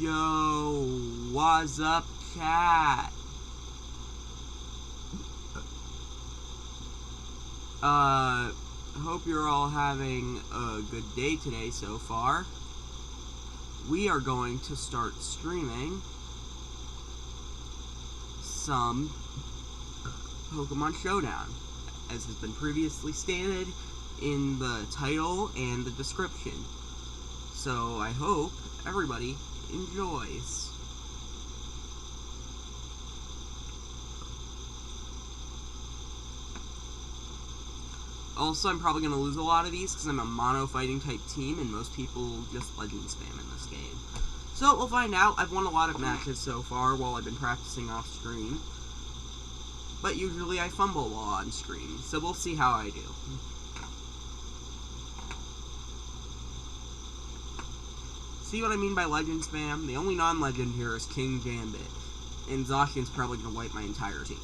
Yo, what's up, chat? Hope you're all having a good day today so far. We are going to start streaming some Pokemon Showdown, as has been previously stated in the title and the description. So I hope everybody enjoys. Also, I'm probably going to lose a lot of these because I'm a mono fighting type team and most people just legend spam in this game. So we'll find out. I've won a lot of matches so far while I've been practicing off stream. But usually I fumble while on stream, so we'll see how I do. See what I mean by legend spam? The only non-legend here is King Gambit, and Zacian's probably going to wipe my entire team.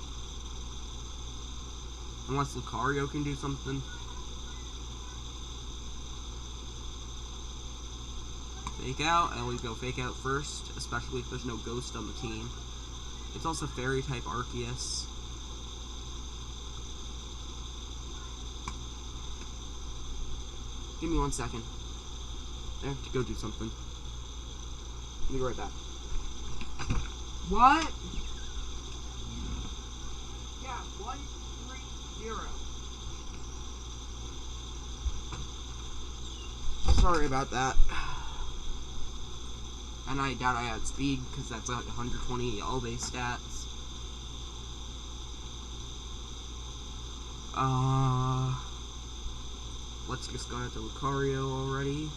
Unless Lucario can do something. Fake out. I always go fake out first, especially if there's no ghost on the team. It's also fairy type Arceus. Give me 1 second. I have to go do something. I'll be right back. What? Yeah, 130. Sorry about that. And I doubt I had speed, because that's like 120 all-base stats. Let's just go into Lucario already.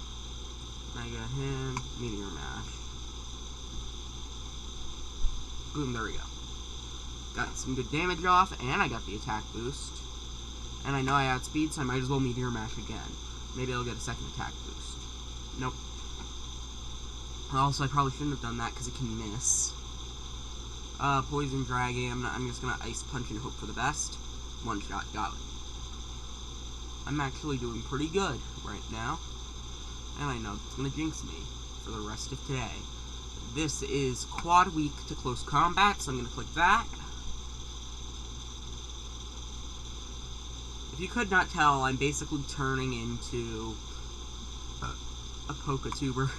I got him. Meteor Mash. Boom, there we go. Got some good damage off, and I got the attack boost. And I know I outspeed, so I might as well Meteor Mash again. Maybe I'll get a second attack boost. Nope. Also, I probably shouldn't have done that, because it can miss. Poison Dragon. I'm just gonna Ice Punch and hope for the best. One shot, got it. I'm actually doing pretty good right now. And I know it's gonna jinx me for the rest of today. This is quad week to close combat, so I'm gonna click that. If you could not tell, I'm basically turning into a Pokatuber.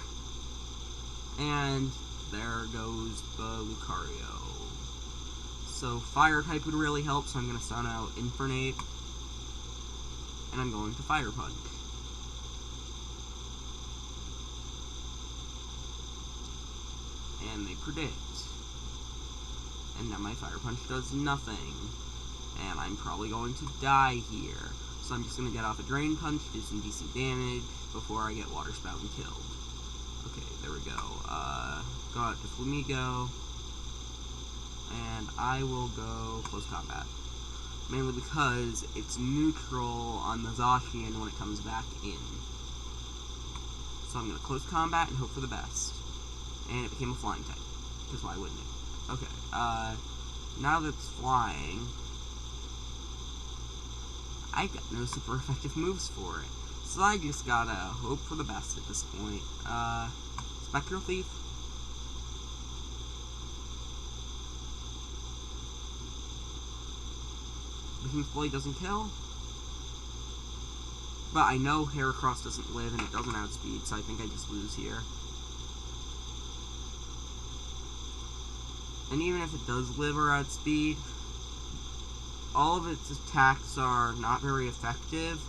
And there goes the Lucario. So Fire type would really help, so I'm gonna stun out Infernape. And I'm going to Fire Punch. And they predict. And now my Fire Punch does nothing. And I'm probably going to die here. So I'm just going to get off a Drain Punch, do some decent damage, before I get Water Spout and killed. Okay, there we go. Go out to Flamigo. And I will go Close Combat. Mainly because it's neutral on the Zacian when it comes back in. So I'm going to Close Combat and hope for the best. And it became a flying type. Because why wouldn't it? Okay, now that it's flying, I got no super effective moves for it. So I just gotta hope for the best at this point. Spectral Thief. Behemoth doesn't kill. But I know Heracross doesn't live and it doesn't outspeed, so I think I just lose here. And even if it does live or outspeed, all of its attacks are not very effective,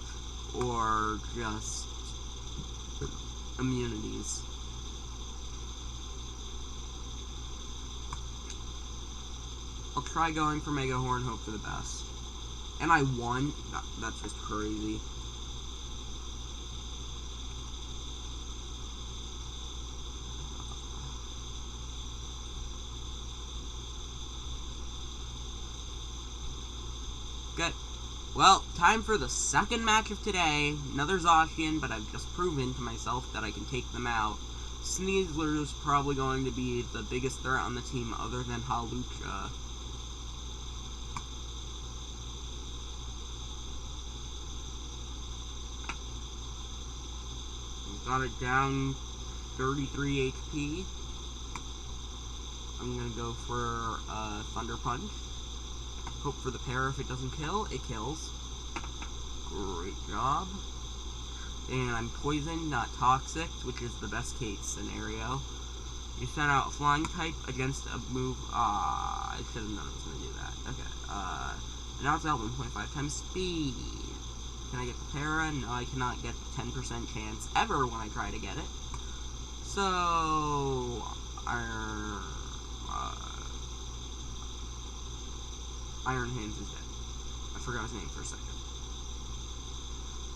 or just immunities. I'll try going for Mega Horn, hope for the best. And I won? That's just crazy. Good. Well, time for the second match of today. Another Zacian, but I've just proven to myself that I can take them out. Sneasler's probably going to be the biggest threat on the team other than Hawlucha. Got it down 33 HP. I'm gonna go for Thunder Punch. Hope for the pair. If it doesn't kill, it kills. Great job. And I'm poisoned, not toxic, which is the best case scenario. You sent out a flying type against a move. I should have known it was going to do that. Okay. And now it's out 1.5 times speed. Can I get the para? No, I cannot get the 10% chance ever when I try to get it. So, Iron Hands is dead. I forgot his name for a second.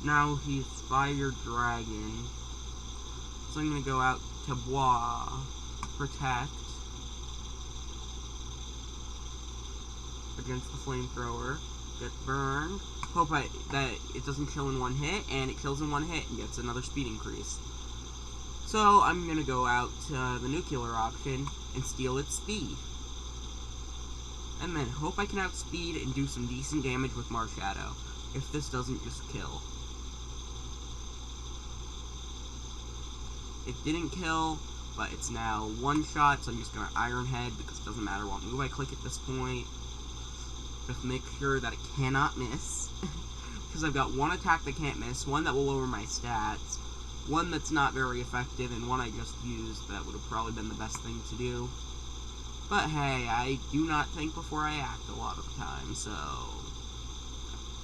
Now he's Fire Dragon. So I'm going to go out to Bois. Protect. Against the Flamethrower. Get burned. Hope that it doesn't kill in one hit, and it kills in one hit and gets another speed increase. So I'm going to go out to the nuclear option and steal its speed. And then hope I can outspeed and do some decent damage with Marshadow. If this doesn't just kill. It didn't kill, but it's now one shot, so I'm just going to Iron Head because it doesn't matter what move I click at this point. Just make sure that it cannot miss. Because I've got one attack that can't miss, one that will lower my stats, one that's not very effective, and one I just used that would have probably been the best thing to do. But hey, I do not think before I act a lot of the time, so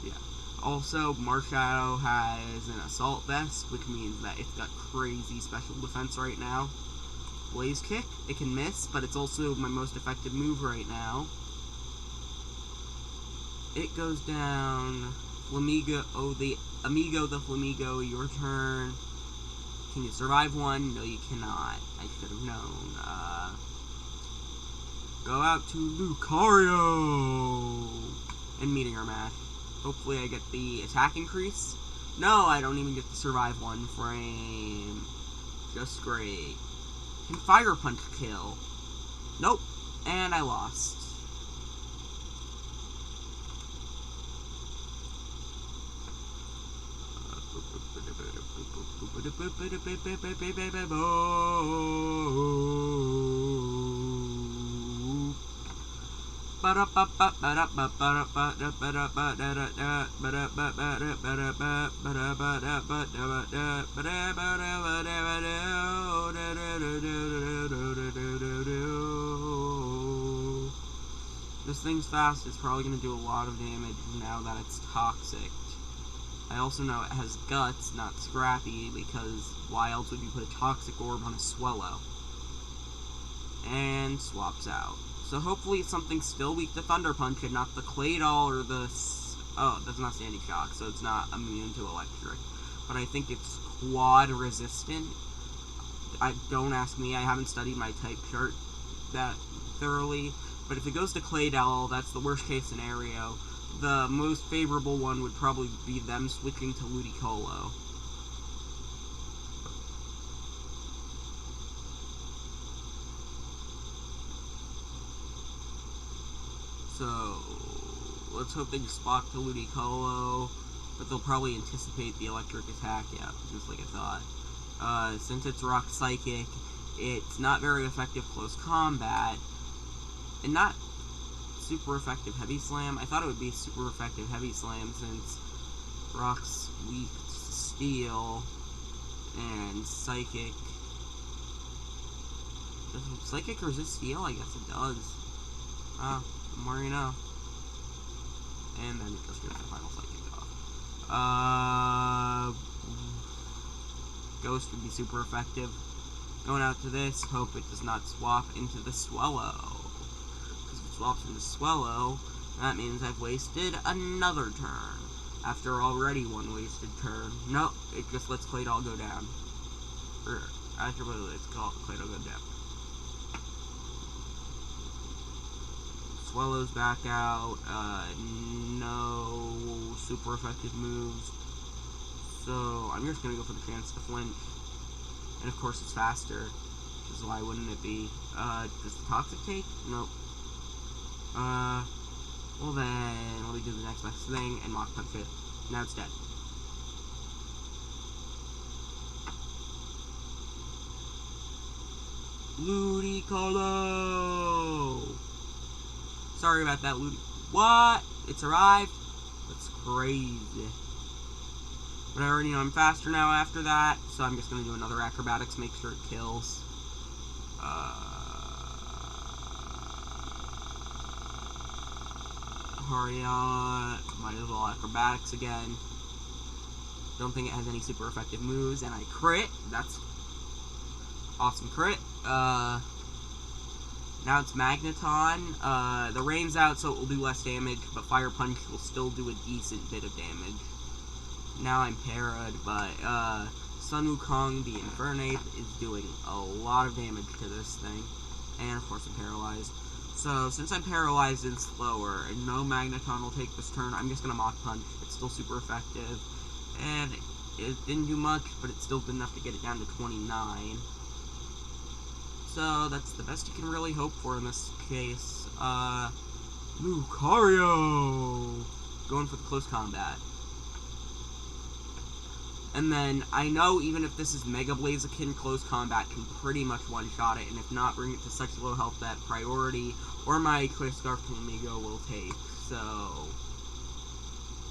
yeah. Also, Marshadow has an Assault Vest, which means that it's got crazy special defense right now. Blaze Kick, it can miss, but it's also my most effective move right now. It goes down. Flamigo, the Amigo the Flamigo, your turn. Can you survive one? No, you cannot. I should have known. Go out to Lucario! And Meteor Mash. Hopefully I get the attack increase. No, I don't even get to survive one frame. Just great. Can Fire Punch kill? Nope. And I lost. This thing's fast, it's probably going to do a lot of damage now that it's toxic. I also know it has guts, not scrappy, because why else would you put a toxic orb on a Swellow? And swaps out. So hopefully it's something still weak to Thunder Punch and not the Claydol or the... Oh, that's not Standing Shock, so it's not immune to Electric. But I think it's Quad resistant. Don't ask me, I haven't studied my type chart that thoroughly. But if it goes to Claydol, that's the worst case scenario. The most favorable one would probably be them switching to Ludicolo. So, let's hope they just spot to Ludicolo, but they'll probably anticipate the electric attack, yeah, just like I thought. Since it's Rock Psychic, it's not very effective close combat, and not super effective Heavy Slam. I thought it would be super effective Heavy Slam since Rock's weak to Steel and Psychic. Does Psychic resist Steel? I guess it does. The more you know. And then it just gets the final Psychic off. Ghost would be super effective. Going out to this, hope it does not swap into the Swellow. Swaps into Swellow, that means I've wasted another turn. After already one wasted turn. Nope, it just lets Claydol go down. Or, actually, let's call it Claydol go down. Swellow's back out. No super effective moves. So, I'm just gonna go for the chance to flinch. And of course, it's faster. Which is why wouldn't it be? Does the Toxic take? Nope. Well then, let me do the next best thing and Mach Punch it. Now it's dead. Ludicolo! Sorry about that, Ludi. What? It survived? That's crazy. But I already know I'm faster now after that, so I'm just going to do another acrobatics, make sure it kills. Hurry on. Might as well acrobatics again. Don't think it has any super effective moves, and I crit. That's awesome crit. Now it's Magneton. The rain's out, so it will do less damage, but Fire Punch will still do a decent bit of damage. Now I'm parried, but Sun Wukong, the Infernape, is doing a lot of damage to this thing. And of course I'm paralyzed. So since I'm paralyzed and slower, and no Magneton will take this turn, I'm just gonna Mach Punch. It's still super effective. And it didn't do much, but it's still good enough to get it down to 29. So that's the best you can really hope for in this case. Lucario! Going for the close combat. And then, I know even if this is Mega Blaziken, close combat can pretty much one-shot it, and if not, bring it to such low health that priority, or my Clear Scarf Flamigo will take. So,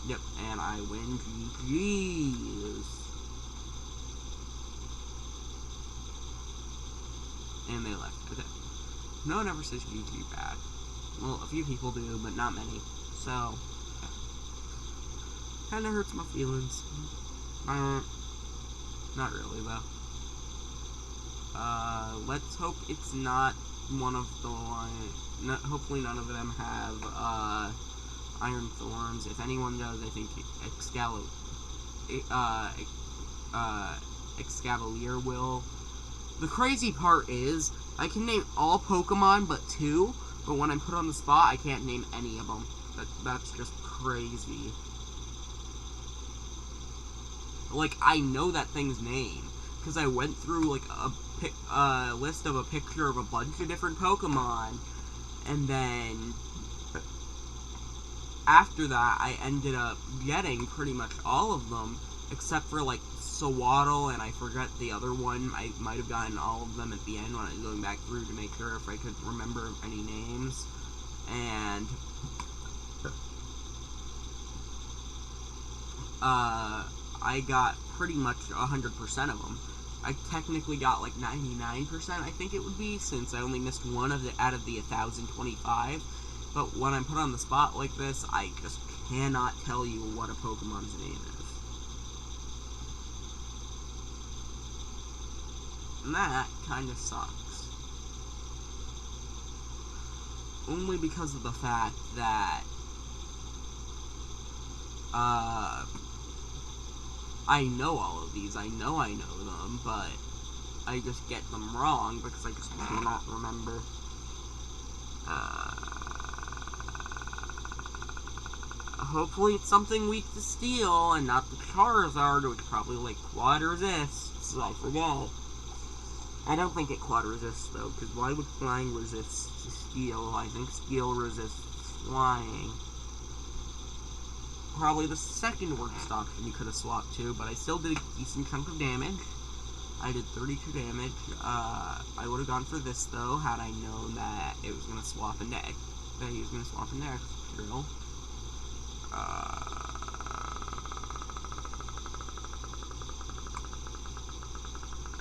yep, and I win. GG's. And they left. Okay. No one ever says GG back. Well, a few people do, but not many. So, kinda hurts my feelings. Not really, though. Let's hope it's not one of the hopefully none of them have, Iron Thorns. If anyone does, I think Excavalier will. The crazy part is, I can name all Pokemon but 2, but when I'm put on the spot, I can't name any of them. That's just crazy. Like, I know that thing's name, because I went through, like, a list of a picture of a bunch of different Pokemon, and then after that, I ended up getting pretty much all of them, except for, like, Sewaddle, and I forget the other one. I might have gotten all of them at the end when I was going back through to make sure if I could remember any names, and I got pretty much 100% of them. I technically got like 99%, I think it would be, since I only missed one of the out of the 1,025. But when I'm put on the spot like this, I just cannot tell you what a Pokemon's name is. And that kind of sucks. Only because of the fact that I know all of these, I know them, but I just get them wrong because I just cannot remember. Hopefully it's something weak to Steel, and not the Charizard, which probably, like, Quad resists, I forget. I don't think it Quad resists, though, because why would Flying resist Steel? I think Steel resists Flying. Probably the second worst option you could have swapped to, but I still did a decent chunk of damage. I did 32 damage. I would have gone for this, though, had I known that it was going to swap into X-Drill.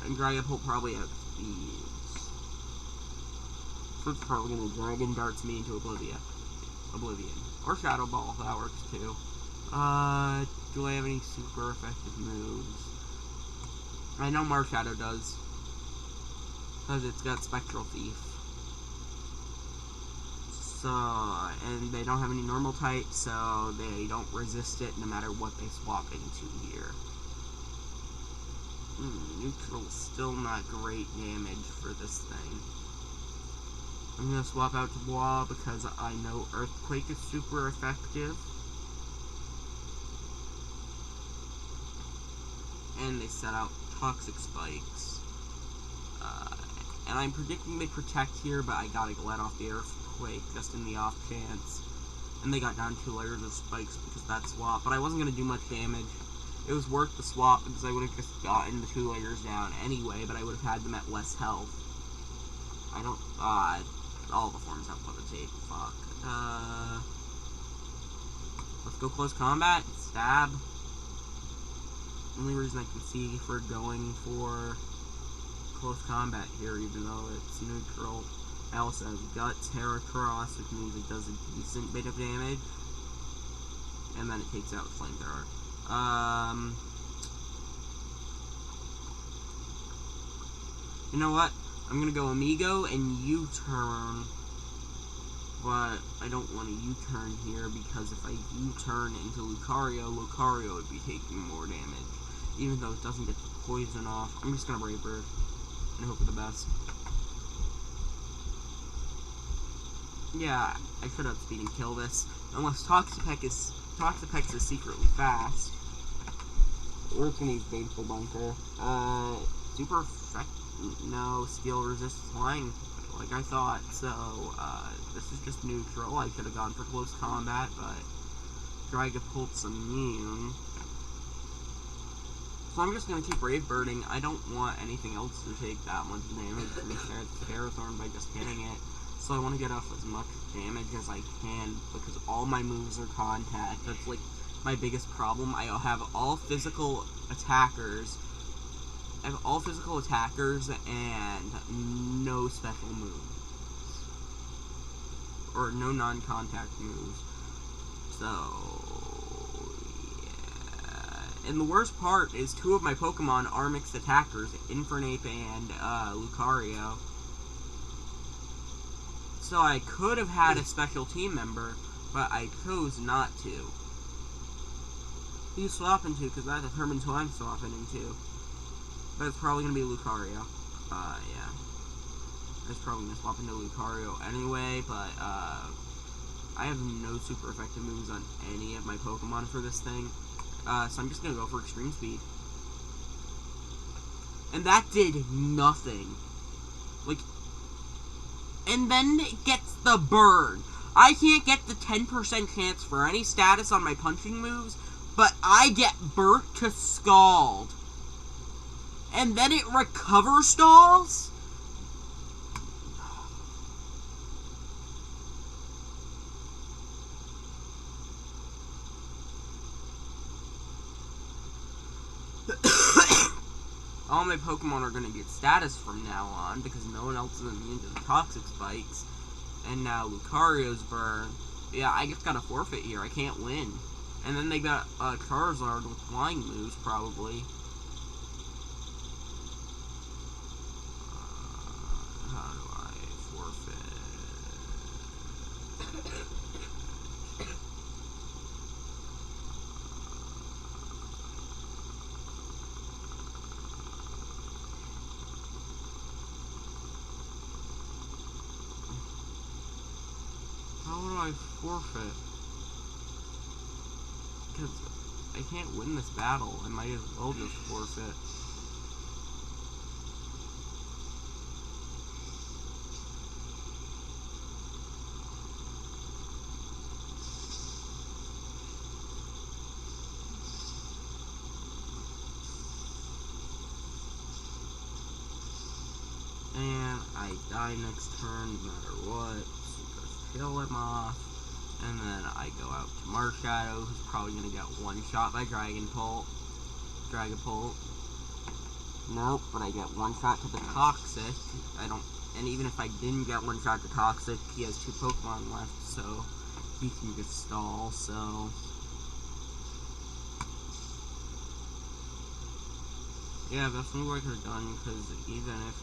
And Dragapult probably outspeeds. So it's probably going to Dragon Darts me into Oblivion. Or Shadow Ball, that works too. Do I have any super effective moves? I know Marshadow does, because it's got Spectral Thief. So, and they don't have any normal types, so they don't resist it no matter what they swap into here. Neutral's still not great damage for this thing. I'm going to swap out to Bois because I know Earthquake is super effective. And they set out Toxic Spikes. And I'm predicting they Protect here, but I gotta let off the Earthquake just in the off chance. And they got down 2 layers of spikes because of that swap, but I wasn't going to do much damage. It was worth the swap because I would have just gotten the 2 layers down anyway, but I would have had them at less health. all the forms have monotype. Fuck. Let's go close combat. Stab. Only reason I can see for going for close combat here, even though it's neutral. I also have Guts, Hair Cross, which means it does a decent bit of damage. And then it takes out Flamethrower. You know what? I'm gonna go Amigo and U-turn. But I don't want to U-turn here because if I U-turn into Lucario, Lucario would be taking more damage. Even though it doesn't get the poison off. I'm just gonna Brave Bird and hope for the best. Yeah, I should outspeed and kill this. Unless Toxapex is secretly fast. Or it's gonna use Baneful Bunker. Super effect. No, Steel resists flying, like I thought. So, this is just neutral. I should have gone for close combat, but Dragapult's immune. So I'm just gonna keep Brave Birding. I don't want anything else to take that much damage from Ferrothorn by just hitting it. So I want to get off as much damage as I can, because all my moves are contact. That's like my biggest problem. I have all physical attackers. and no special moves. Or no non-contact moves. So, yeah. And the worst part is 2 of my Pokemon are mixed attackers, Infernape and Lucario. So I could have had a special team member, but I chose not to. Who you swapping to? Because that determines who I'm swapping into. But it's probably going to be Lucario. Yeah. I was probably going to swap into Lucario anyway, but, I have no super effective moves on any of my Pokemon for this thing. So I'm just going to go for Extreme Speed. And that did nothing. Like, and then it gets the burn. I can't get the 10% chance for any status on my punching moves, but I get burnt to Scald. And then it recover stalls? All my Pokemon are going to get status from now on, because no one else is immune to the Toxic Spikes. And now Lucario's burn. Yeah, I just got a forfeit here. I can't win. And then they got Charizard with flying moves, probably. How do I forfeit? How do I forfeit? Because I can't win this battle. I might as well just forfeit. And I die next turn no matter what. So just kill him off. And then I go out to Marshadow, who's probably going to get one shot by Dragapult. Nope, but I get one shot to the Toxic. And even if I didn't get one shot to Toxic, he has 2 Pokemon left, so he can just stall, so. Yeah, that's what I could have done, because even if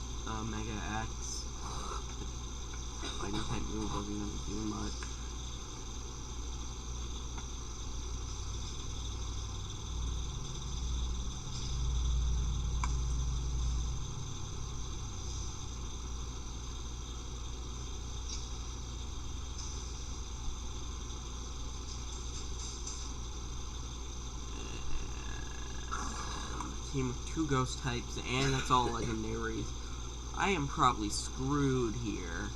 Mega X, fighting type move wasn't going to do much. Team with 2 ghost types, and that's all legendaries. I am probably screwed here.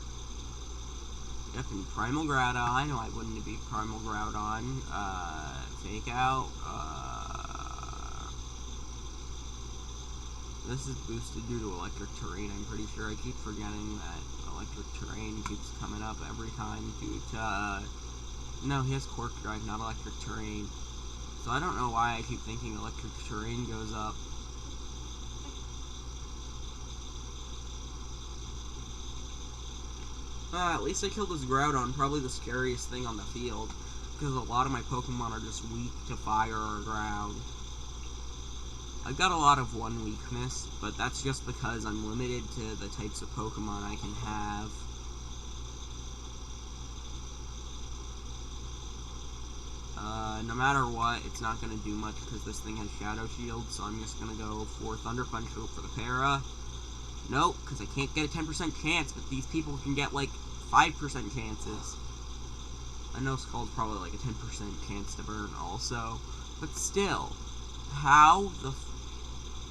Yep, and Primal Groudon. No, I wouldn't be Primal Groudon. Fake out. This is boosted due to electric terrain, I'm pretty sure. I keep forgetting that electric terrain keeps coming up every time due to... no, he has Quark Drive, not electric terrain. So I don't know why I keep thinking electric terrain goes up. At least I killed this Groudon, probably the scariest thing on the field. Because a lot of my Pokemon are just weak to fire or ground. I've got a lot of one weakness, but that's just because I'm limited to the types of Pokemon I can have. No matter what, it's not going to do much because this thing has Shadow Shield, so I'm just going to go for Thunder Punch, hope for the Para. Nope, because I can't get a 10% chance, but these people can get, like, 5% chances. I know Skull's probably, like, a 10% chance to burn also, but still, how the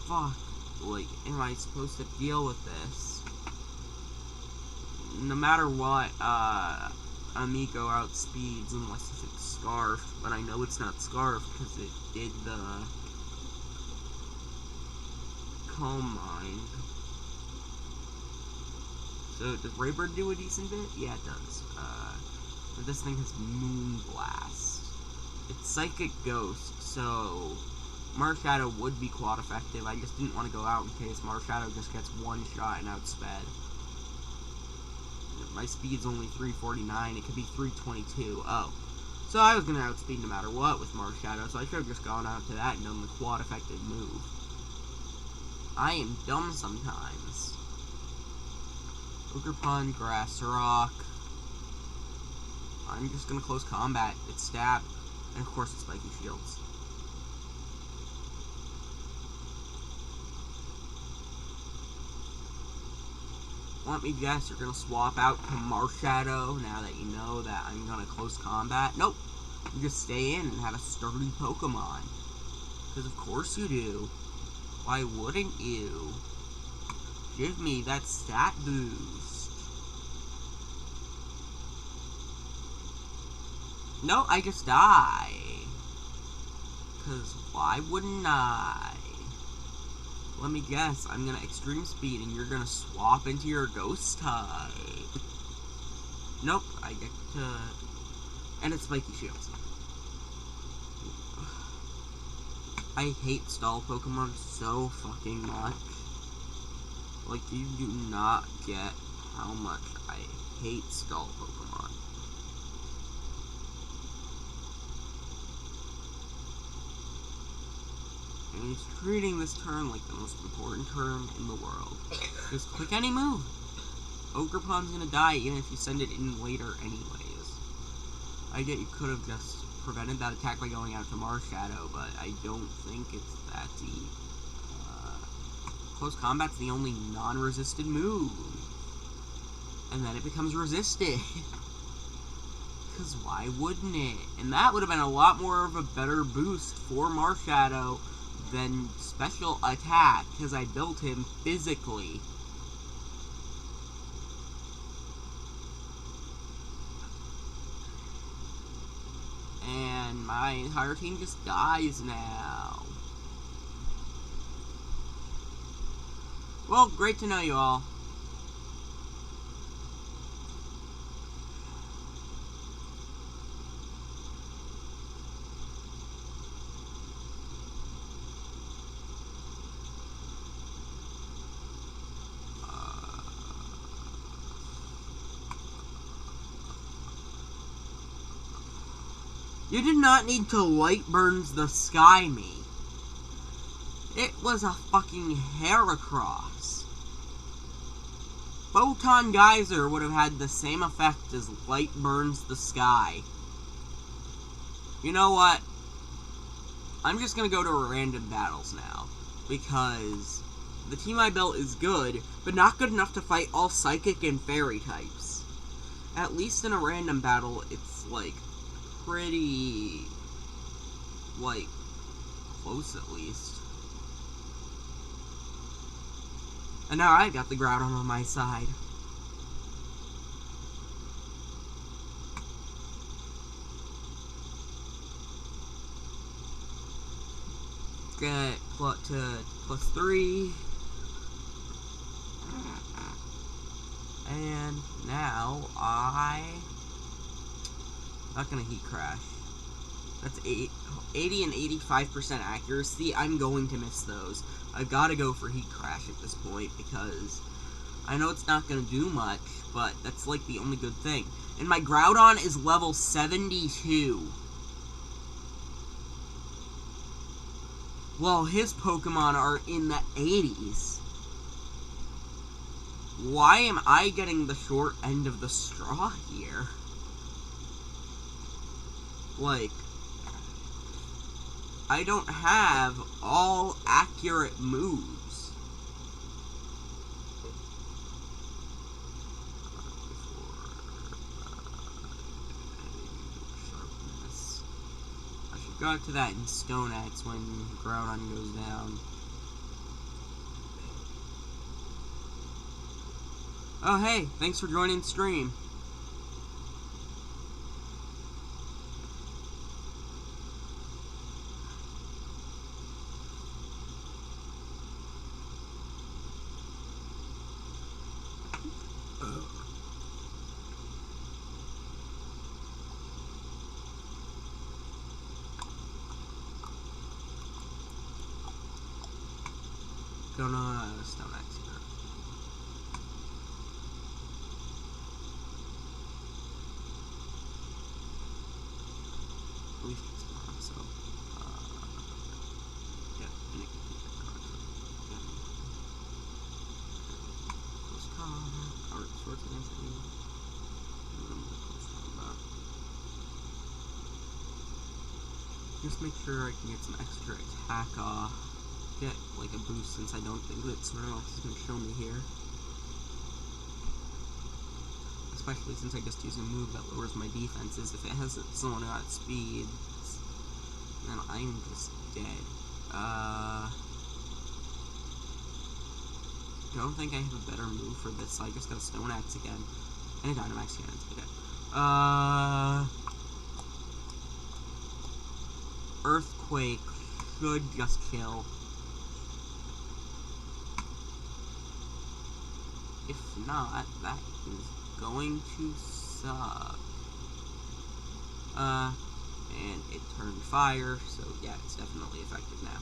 fuck, like, am I supposed to deal with this? No matter what, Amico outspeeds unless it's Scarf, but I know it's not Scarf because it did the Calm Mind. So does Raybird do a decent bit? Yeah, it does. But this thing has Moonblast. It's Psychic Ghost, so Marshadow would be quad effective. I just didn't want to go out in case Marshadow just gets one shot and outsped. My speed's only 349, it could be 322. Oh. So I was going to outspeed no matter what with Marshadow, so I should have just gone out to that and done the quad effective move. I am dumb sometimes. Ogerpon, Grass Rock. I'm just going to close combat. It's Stab. And of course it's Spiky Shields. Let me guess, you're going to swap out to Marshadow now that you know that I'm going to close combat? Nope. You just stay in and have a sturdy Pokemon. Because of course you do. Why wouldn't you? Give me that stat boost. No, I just die. Because why wouldn't I? Let me guess, I'm gonna Extreme Speed and you're gonna swap into your Ghost type. Nope, I get to... and it's Spiky Shields. I hate stall Pokemon so fucking much. Like, you do not get how much I hate stall Pokemon. And he's treating this turn like the most important turn in the world. Just click any move. Ogerpon's gonna die even if you send it in later anyways. I get you could have just prevented that attack by going out to Marshadow, but I don't think it's that deep. Close Combat's the only non-resisted move. And then it becomes resisted. Because why wouldn't it? And that would have been a lot more of a better boost for Marshadow than special attack, because I built him physically. And my entire team just dies now. Well, great to know you all. You did not need to light burns the sky me. It was a fucking Heracross. Photon Geyser would have had the same effect as light burns the sky. You know what? I'm just gonna go to random battles now. Because the team I built is good, but not good enough to fight all Psychic and Fairy types. At least in a random battle, it's, like, pretty, like, close at least. And now I've got the Groudon on my side. Get to +3. And now not gonna heat crash. That's 80 and 85% accuracy. I'm going to miss those. I've got to go for heat crash at this point because I know it's not going to do much, but that's like the only good thing. And my Groudon is level 72. Well, his Pokemon are in the 80s. Why am I getting the short end of the straw here? Like, I don't have all accurate moves. Sharpness. I should go to that in Stone Axe when Groudon goes down. Oh hey, thanks for joining the stream. Gonna Stone Axe here. At least it's not, so yeah, and it can take that card. Yeah. Close call, or swords against me. Just make sure I can get some extra attack off. Get like a boost since I don't think that someone else is going to show me here. Especially since I just used a move that lowers my defenses. If it has someone at speed, then I'm just dead. Don't think I have a better move for this, so I just got a Stone Axe again. And a Dynamax cannon. Okay. Earthquake should just kill. If not, that is going to suck. And it turned fire, so yeah, it's definitely effective now.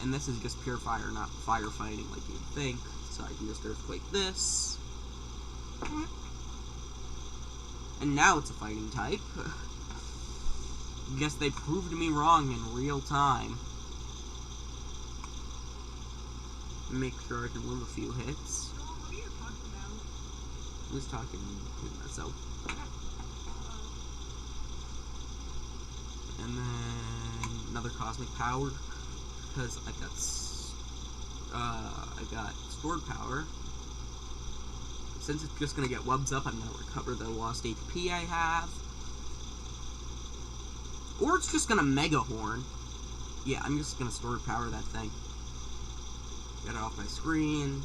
And this is just pure fire, not firefighting like you'd think, so I can just Earthquake this. And now it's a fighting type. Guess they proved me wrong in real time. Make sure I can live a few hits. What are you talking about? I was talking to myself. And then another Cosmic Power, because I got Stored Power. Since it's just gonna get webs up, I'm gonna recover the lost HP I have. Or it's just gonna Mega Horn. Yeah, I'm just gonna Stored Power that thing. Get it off my screen.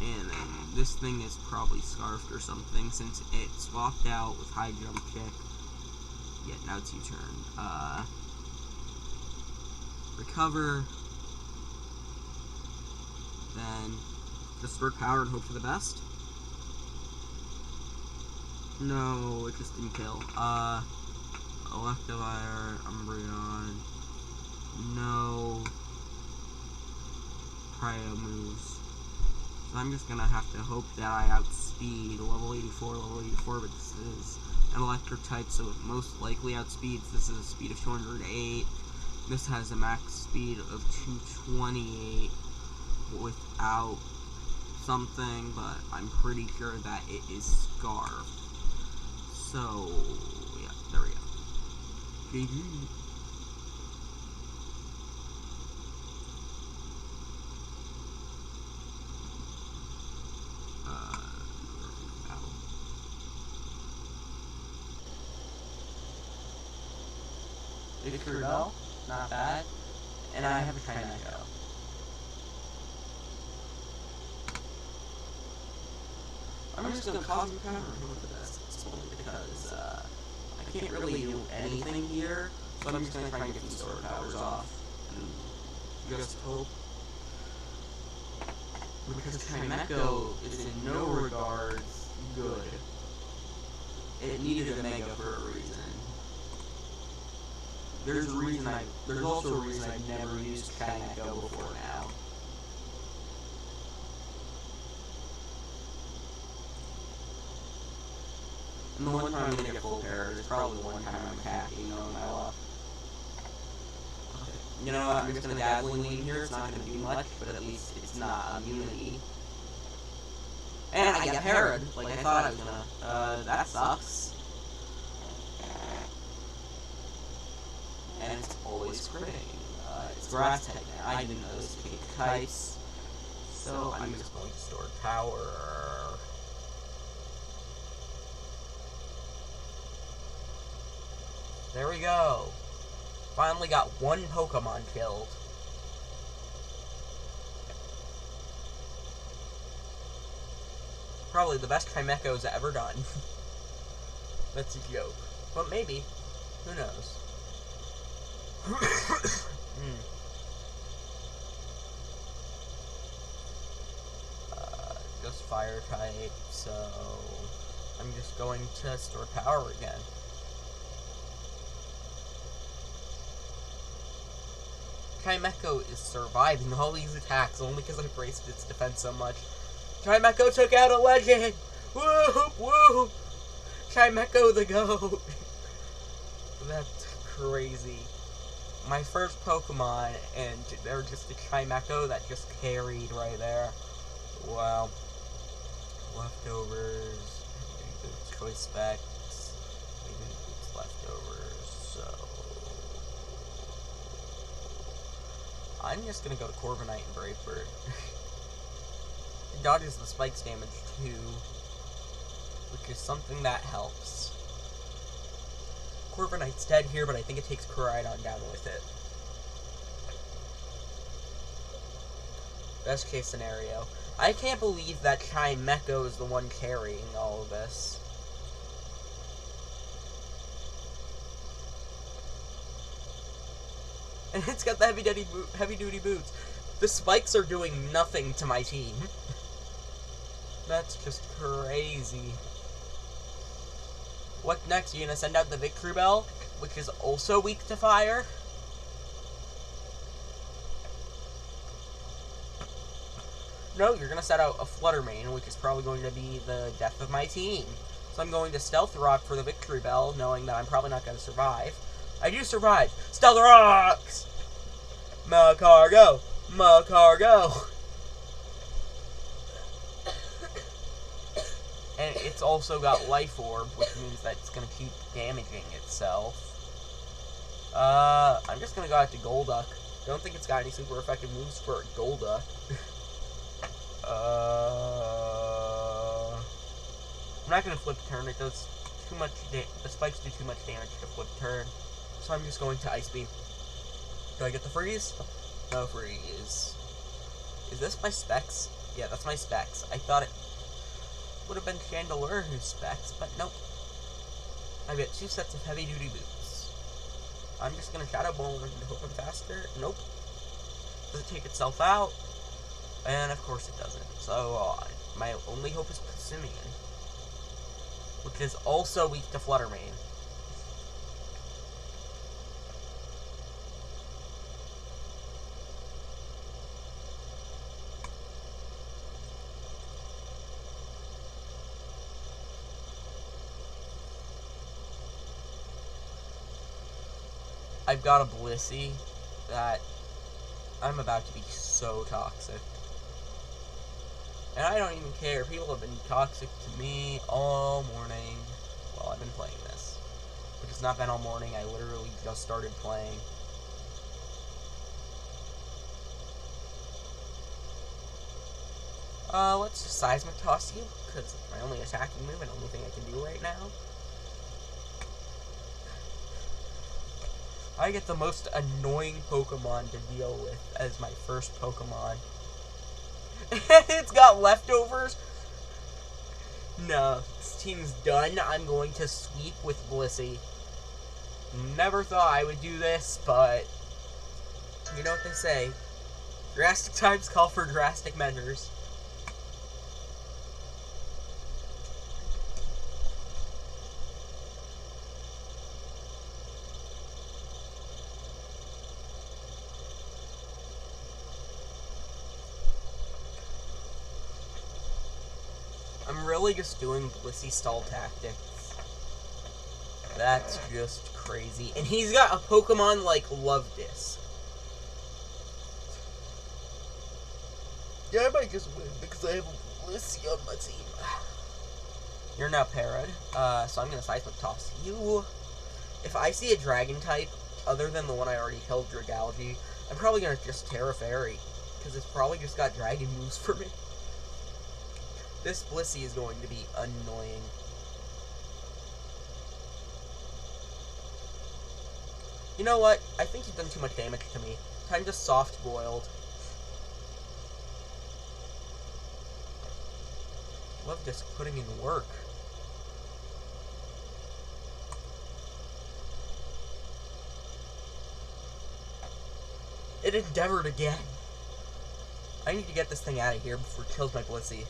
And then this thing is probably Scarfed or something, since it swapped out with High Jump Kick. Yeah, now it's U-turn. Recover. Then just Stored Power and hope for the best. No, it just didn't kill. Electivire, Umbreon. No. Cryo moves. So I'm just gonna have to hope that I outspeed level 84, but this is an electric type, so it most likely outspeeds. This is a speed of 208. This has a max speed of 228 without something, but I'm pretty sure that it is Scarf. So, yeah, there we go. GG. Victorville, not bad. And I have a Trineco. I'm just gonna Cosmic Power and hope for the best at this point because I can't really do anything here. So I'm just gonna try and get these sword powers off. And just hope. Because Chimecho is in no regards good. It needed a Mega for a reason. There's also a reason I've never used Chimecho before now. And the one time I'm gonna get full parry is probably the one time I'm attacking, knowing my luck. Okay. You know what, I'm just gonna Dazzling Gleam here, it's not gonna do much, but at least it's not immunity. And I get parried, like I thought I was gonna. That sucks. And it's always critting. It's grass type now. I didn't know this could take kites. So I'm just going to store power. There we go. Finally got one Pokemon killed. Probably the best Chimecho's ever done. That's a joke. But maybe. Who knows? Just fire type, so I'm just going to store power again. Chimecho is surviving all these attacks only because I braced its defense so much. Chimecho took out a legend! Woo! Woo! Chimecho the GOAT! That's crazy. My first Pokemon, and they're just a Chimecho that just carried right there. Wow. Leftovers. Choice specs. Leftovers. So I'm just gonna go to Corviknight and Brave Bird. It dodges the spikes damage too, which is something that helps. Corviknight's dead here, but I think it takes Koraidon down with it. Best case scenario. I can't believe that Chimecho is the one carrying all of this. And it's got the heavy-duty boots. The spikes are doing nothing to my team. That's just crazy. What next? Are you gonna send out the Victory Bell, which is also weak to fire? No, you're gonna set out a Flutter Mane, which is probably going to be the death of my team. So I'm going to Stealth Rock for the Victory Bell, knowing that I'm probably not going to survive. I do survive! Stealth Rocks! Macargo! Macargo! And it's also got Life Orb, which means that it's going to keep damaging itself. I'm just going to go out to Golduck. Don't think it's got any super effective moves for a Golduck. I'm not going to Flip Turn. It does too much the spikes do too much damage to Flip Turn. So I'm just going to Ice Beam. Do I get the freeze? No freeze. Is this my specs? Yeah, that's my specs. I thought it would have been Chandelure's specs, but nope. I get 2 sets of heavy-duty boots. I'm just going to Shadow Ball and hope I'm faster. Nope. Does it take itself out? And of course it doesn't. So my only hope is Passimian, which is also weak to Flutter Mane. I've got a Blissey that I'm about to be so toxic. And I don't even care. People have been toxic to me all morning while I've been playing this. Which has not been all morning. I literally just started playing. Let's just Seismic Toss you, because it's my only attacking move and only thing I can do right now. I get the most annoying Pokemon to deal with as my first Pokemon. It's got leftovers. No, this team's done. I'm going to sweep with Blissey. Never thought I would do this, but you know what they say. Drastic times call for drastic measures. I'm really just doing Blissey stall tactics. That's just crazy. And he's got a Pokemon like Love Disc. Yeah, I might just win because I have a Blissey on my team. You're now parried, so I'm gonna Seismic Toss you. If I see a Dragon type, other than the one I already killed, Dragalge, I'm probably gonna just Terra Fairy, because it's probably just got Dragon moves for me. This Blissey is going to be annoying. You know what? I think you've done too much damage to me. Time to soft boiled. Love Disc putting in work. It endeavored again. I need to get this thing out of here before it kills my Blissey.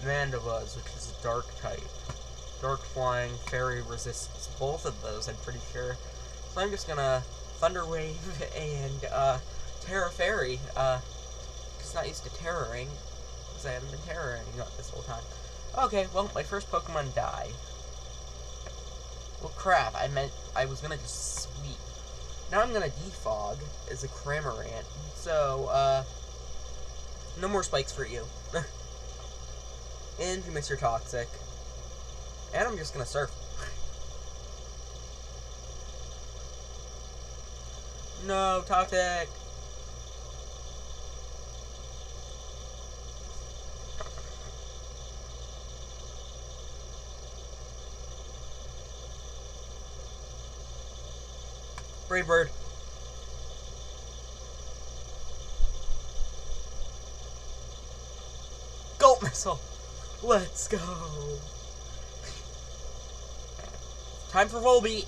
Mandibuzz, which is a dark type. Dark Flying, Fairy resists both of those, I'm pretty sure. So I'm just gonna Thunder Wave and Terra Fairy. It's not used to terroring, because I haven't been terroring this whole time. Okay, well, my first Pokemon died. Well, crap, I was gonna just sweep. Now I'm gonna defog as a Cramorant, so, no more spikes for you. And you miss your Toxic. And I'm just gonna Surf. No, Toxic! Brave Bird. Gulp Missile! Let's go! Time for Volbeat!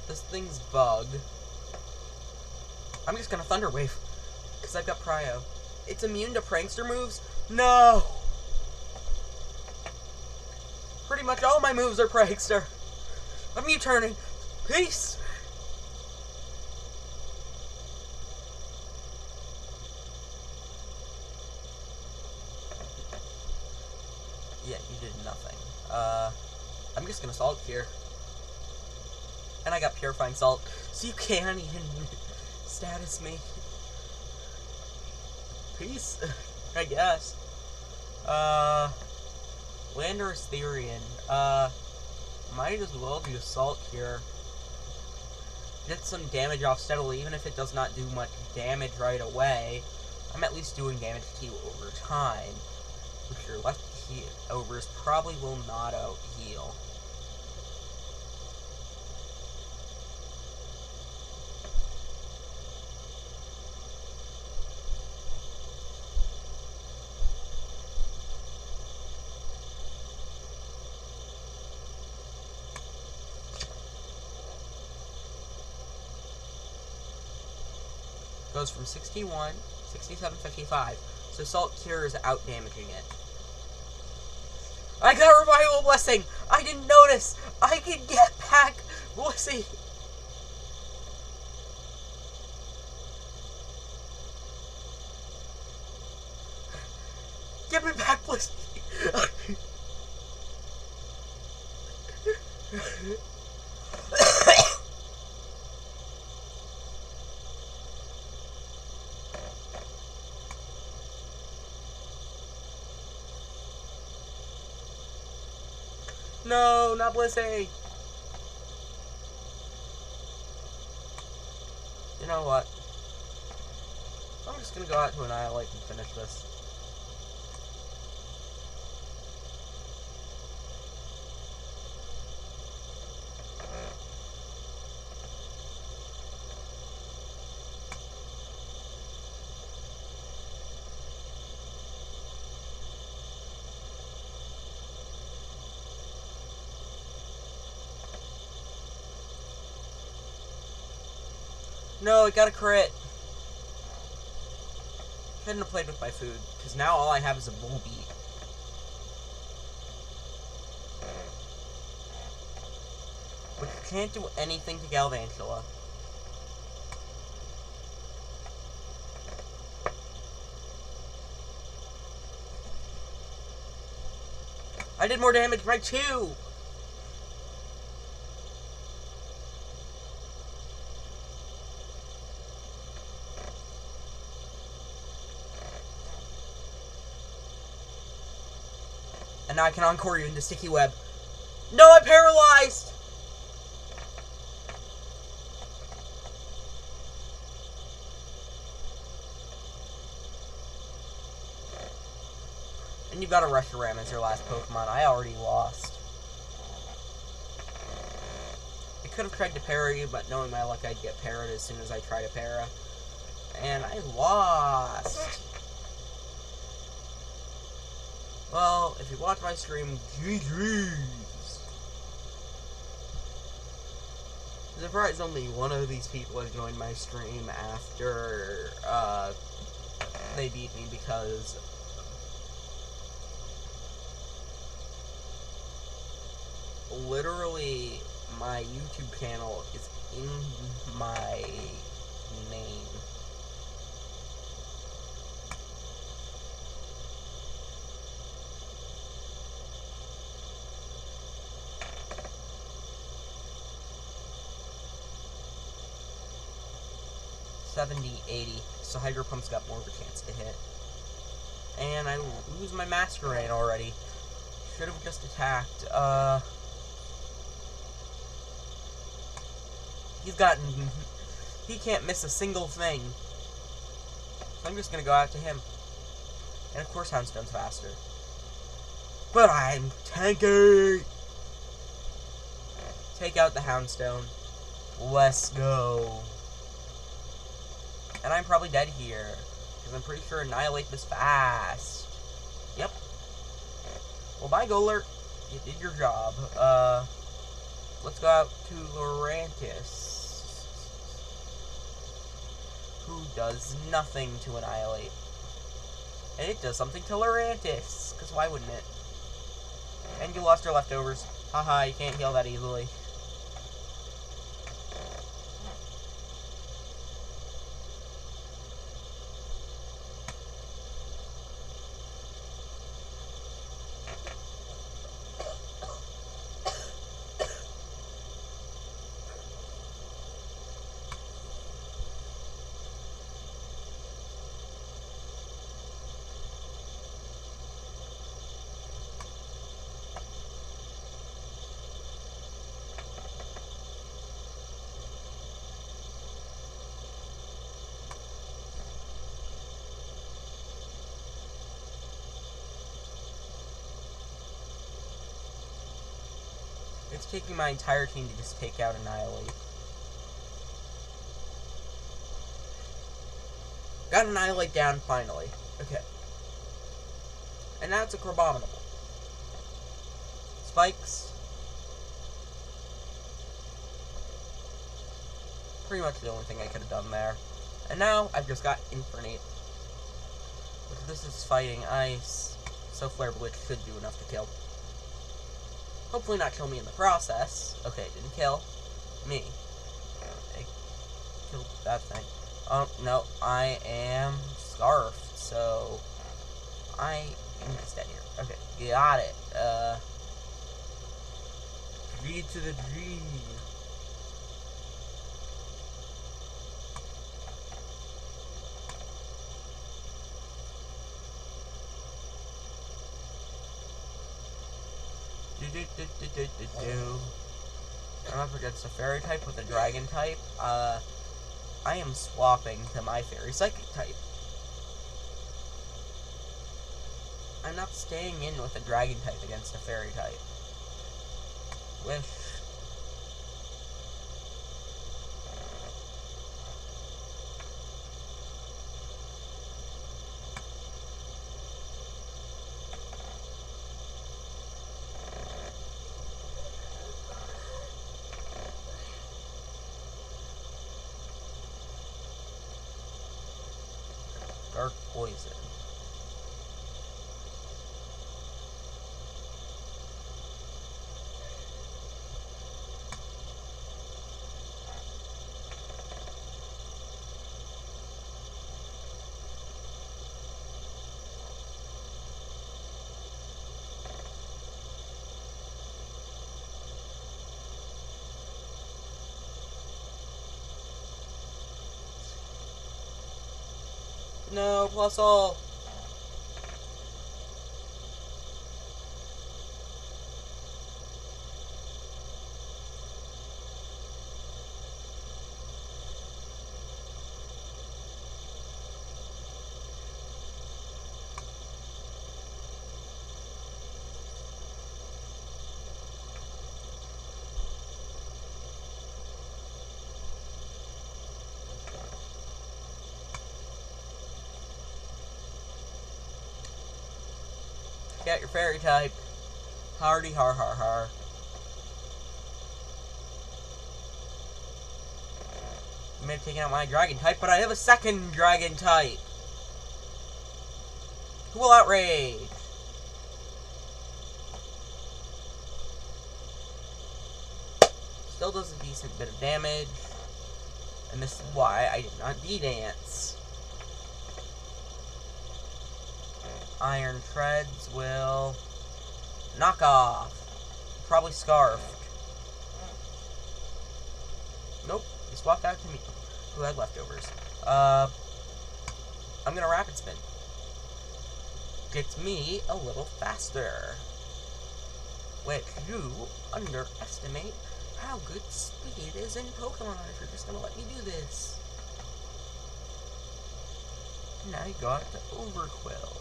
This thing's bugged. I'm just gonna Thunder Wave, because I've got Prio. It's immune to Prankster moves? No! Pretty much all my moves are Prankster. I'm U-turning. Peace! Yeah, you did nothing. I'm just gonna Salt here. And I got Purifying Salt, so you can't even status me. Peace, I guess. Landorus Therian. Might as well do Assault here. Get some damage off steadily, even if it does not do much damage right away. I'm at least doing damage to you over time. Which your left overs probably will not out-heal. Goes from 61, 67, 55. So Salt Cure is out-damaging it. I got Revival Blessing! I didn't notice! I can get back Blissey! Give me back Blissey! No, not Blissey! You know what? I'm just gonna go out to Annihilate and finish this. No, it got a crit. Shouldn't have played with my food, because now all I have is a bull beat. Which can't do anything to Galvantula. I did more damage by 2! And now I can encore you into Sticky Web. No, I'm paralyzed! And you got a Reshiram as your last Pokemon. I already lost. I could have tried to parry you, but knowing my luck, I'd get parried as soon as I try to para. And I lost. Well, if you watch my stream, GG's. I'm surprised only one of these people has joined my stream after they beat me, because literally my YouTube channel is in my name. $70-80, so Hydro Pump's got more of a chance to hit. And I lose my Masquerade already. Should have just attacked. He can't miss a single thing. So I'm just gonna go out to him. And of course Houndstone's faster. But I'm tanky! Take out the Houndstone. Let's go. And I'm probably dead here, because I'm pretty sure Annihilate was fast. Yep. Well, bye, Golurt. You did your job. Let's go out to Lurantis, who does nothing to Annihilate. And it does something to Lurantis, because why wouldn't it? And you lost your leftovers. Haha, you can't heal that easily. It's taking my entire team to just take out Annihilate. Got Annihilate down, finally. Okay. And now it's a Crabominable. Spikes. Pretty much the only thing I could have done there. And now, I've just got Infernape. Which this is fighting Ice, so Flare Blitz should do enough to kill. Hopefully not kill me in the process. Okay, it didn't kill me. It killed that thing. Oh, no, I am Scarfed, so I am just dead here. Okay, got it. G to the G. I'm up against a Fairy type with a Dragon type. I am swapping to my Fairy Psychic type. I'm not staying in with a Dragon type against a Fairy type. Wish. Dark Poison. No, plus all. Get your fairy type. Hardy har har har. I may have taken out my dragon type, but I have a second dragon type. Who will outrage? Still does a decent bit of damage. And this is why I did not D-dance. Iron Treads will knock off. Probably Scarfed. Nope, he swapped out to me. Who had leftovers? I'm gonna Rapid Spin. Gets me a little faster. Which you underestimate how good speed is in Pokemon if you're just gonna let me do this. And I got the Overquill.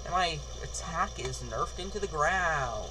And my attack is nerfed into the ground.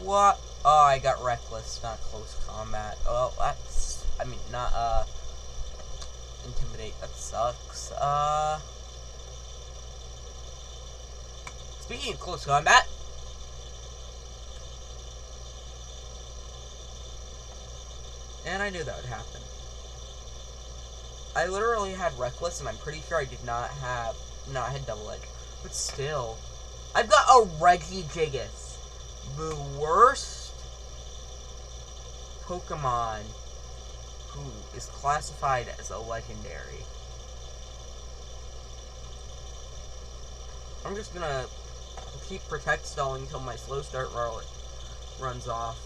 What? Oh, I got Reckless, not Close Combat. Oh, that's... I mean, not, Intimidate. That sucks. Speaking of Close Combat... And I knew that would happen. I literally had Reckless, and I'm pretty sure I did not have... No, I had Double Edge. But still... I've got a Regigigas. The worst Pokemon who is classified as a legendary. I'm just gonna keep Protect stalling until my slow start runs off.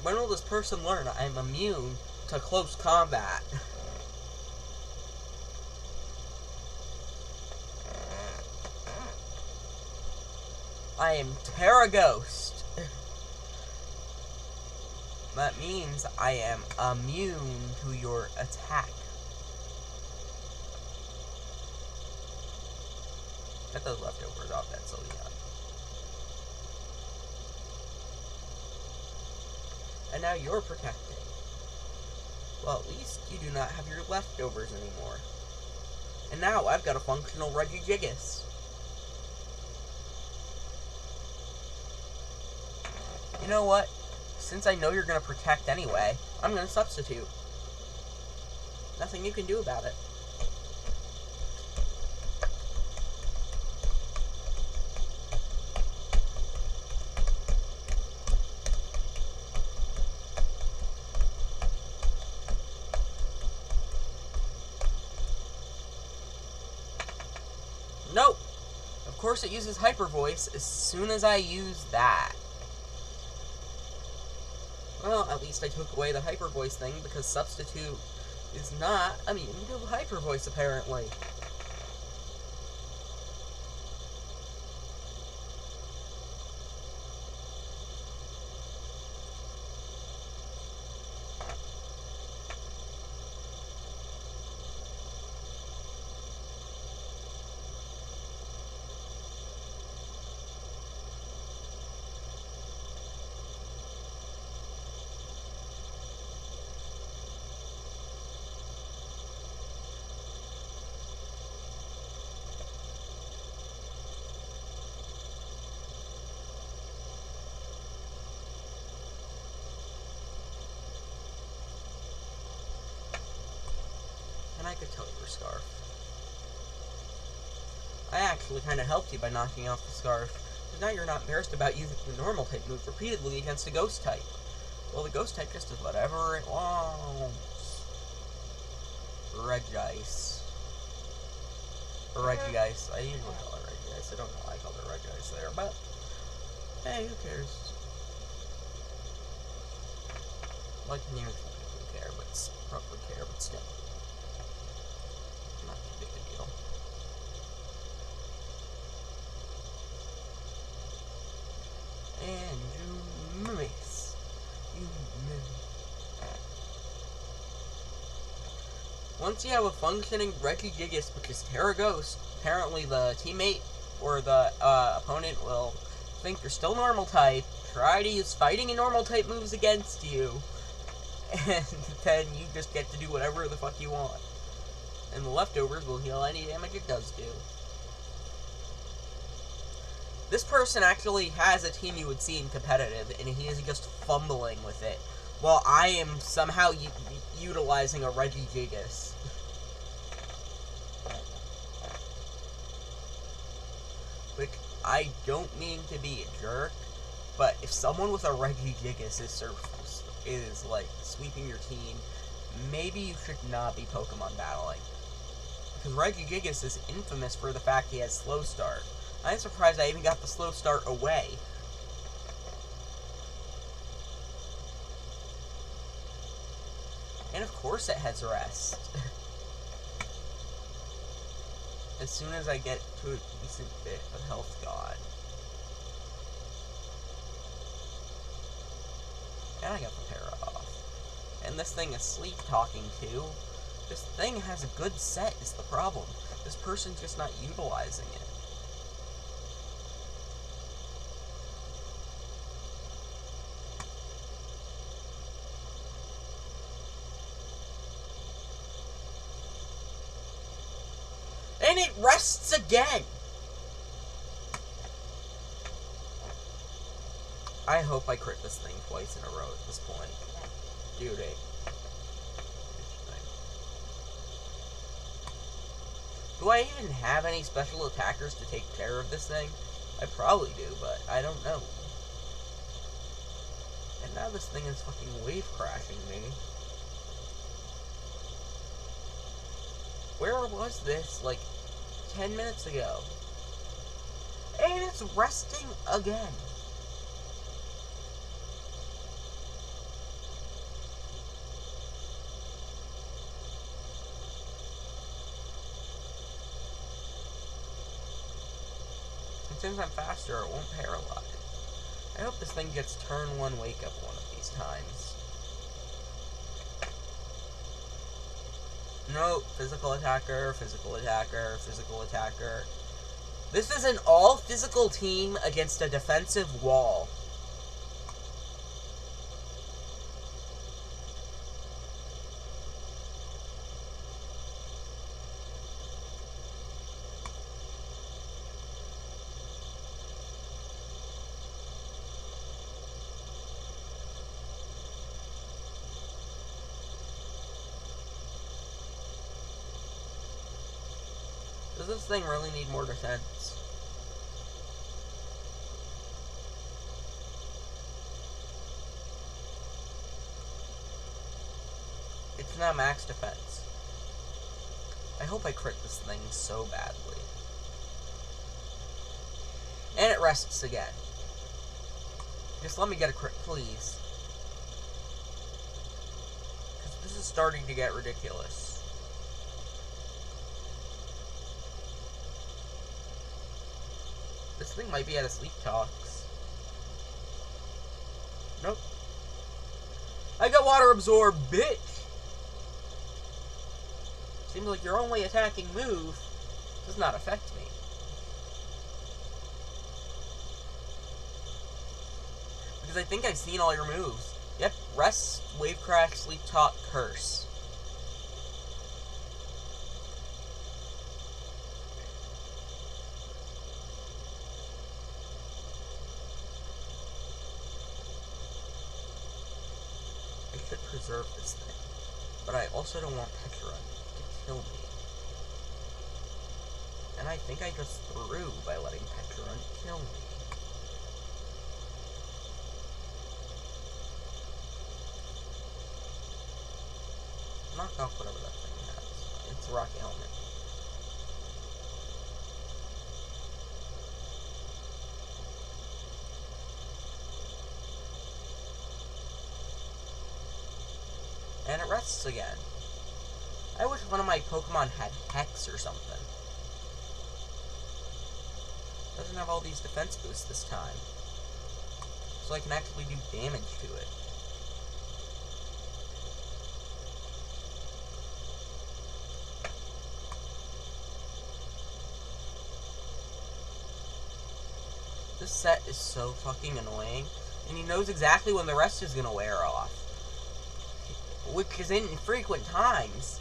When will this person learn I'm immune to close combat? I am Terra Ghost. That means I am immune to your attack. Get those leftovers off that Sylvia. And now you're protected. Well, at least you do not have your leftovers anymore. And now I've got a functional Regigigas. You know what? Since I know you're going to protect anyway, I'm going to substitute. Nothing you can do about it. Nope. Of course it uses Hyper Voice as soon as I use that. Well, at least I took away the Hyper Voice thing, because Substitute is not immune to Hyper Voice, apparently. I could tell you were Scarf. I actually kind of helped you by knocking off the Scarf, because now you're not embarrassed about using the normal type move repeatedly against a Ghost type. Well, the Ghost type just does whatever it wants. Regice. Regice. I usually call it Regice. I don't know why I called it Regice there, but hey, who cares? Like, near people care, but probably care, but still. Not too big a deal. And you miss. You miss. Once you have a functioning Regigigas, which is Terra Ghost, apparently the teammate or the opponent will think you're still normal type, try to use fighting and normal type moves against you, and then you just get to do whatever the fuck you want. And the leftovers will heal any damage it does do. This person actually has a team you would see in competitive, and he is just fumbling with it, while I am somehow utilizing a Regigigas. Which, I don't mean to be a jerk, but if someone with a Regigigas is like, sweeping your team, maybe you should not be Pokemon battling. Because Regigigas is infamous for the fact he has slow start. I'm surprised I even got the slow start away. And of course it has rest. As soon as I get to a decent bit of health god. And I got the para off. And this thing is sleep talking too. This thing has a good set is the problem. This person's just not utilizing it. And it rests again! I hope I crit this thing twice in a row at this point. Dude, do I even have any special attackers to take care of this thing? I probably do, but I don't know. And now this thing is fucking wave crashing me. Where was this, like, 10 minutes ago? And it's resting again. since I'm faster, it won't paralyze. I hope this thing gets turn 1 wake up one of these times. No, physical attacker, physical attacker, physical attacker. This is an all-physical team against a defensive wall. Does this thing really need more defense? It's now max defense. I hope I crit this thing so badly. And it rests again. Just let me get a crit, please. Because this is starting to get ridiculous. This thing might be out of sleep talks. Nope. I got water absorb, bitch! Seems like your only attacking move does not affect me. Because I think I've seen all your moves. Yep, rest, wave crash, sleep talk, curse. I should preserve this thing, but I also don't want Petra to kill me. And I think I just threw by letting Petra kill me. Knock off whatever that thing has. It's a rocket helmet. And it rests again. I wish one of my Pokemon had Hex or something. Doesn't have all these defense boosts this time. So I can actually do damage to it. This set is so fucking annoying. And he knows exactly when the rest is gonna wear off. Which is infrequent times.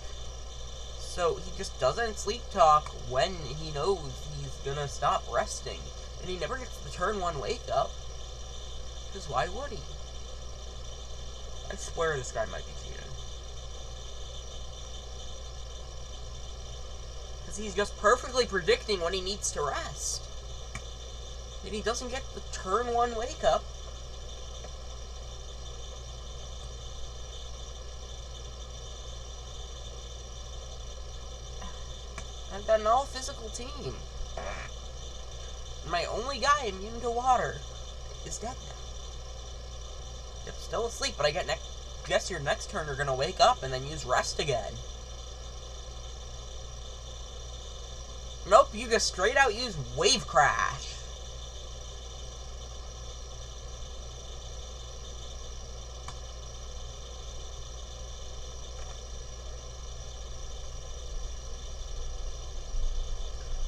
So he just doesn't sleep talk when he knows he's gonna stop resting. And he never gets the turn 1 wake up. Because why would he? I swear this guy might be cheating. Because he's just perfectly predicting when he needs to rest. And he doesn't get the turn 1 wake up. I've got an all-physical team. My only guy immune to water is dead now. Yep, still asleep, but I guess your next turn you're gonna wake up and then use rest again. Nope, you just straight out use Wave Crash.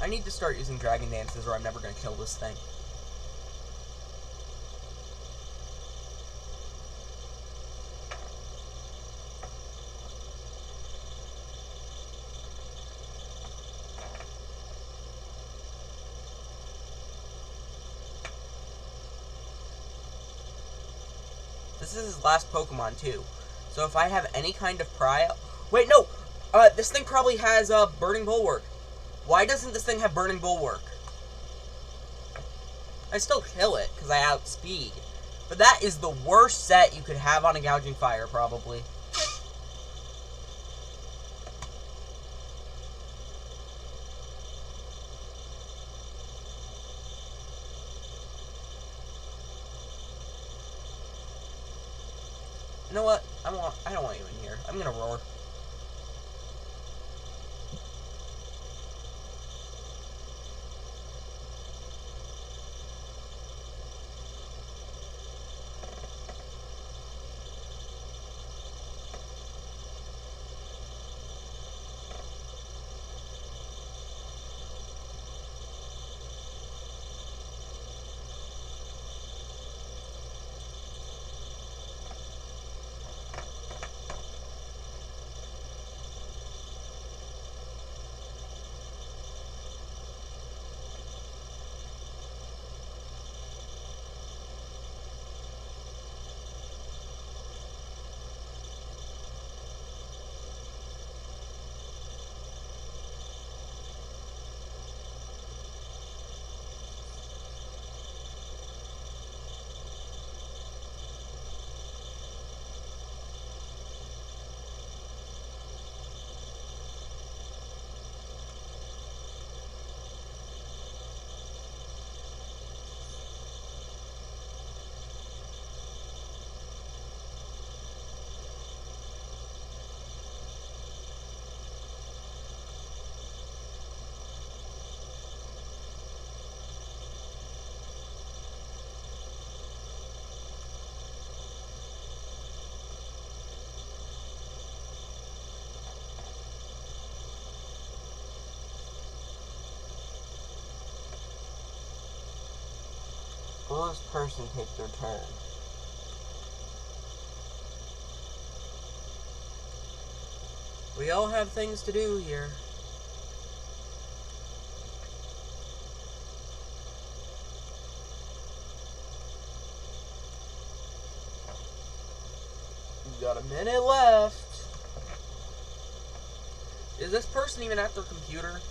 I need to start using Dragon Dances or I'm never going to kill this thing. This is his last Pokemon too. So if I have any kind of prio... Wait, no! This thing probably has Burning Bulwark. Why doesn't this thing have Burning Bulwark? I still kill it, because I outspeed. But that is the worst set you could have on a Gouging Fire, probably. You know what? I don't want you in here. I'm gonna roar. first person take their turn. We all have things to do here. We've got a minute left. Is this person even at their computer?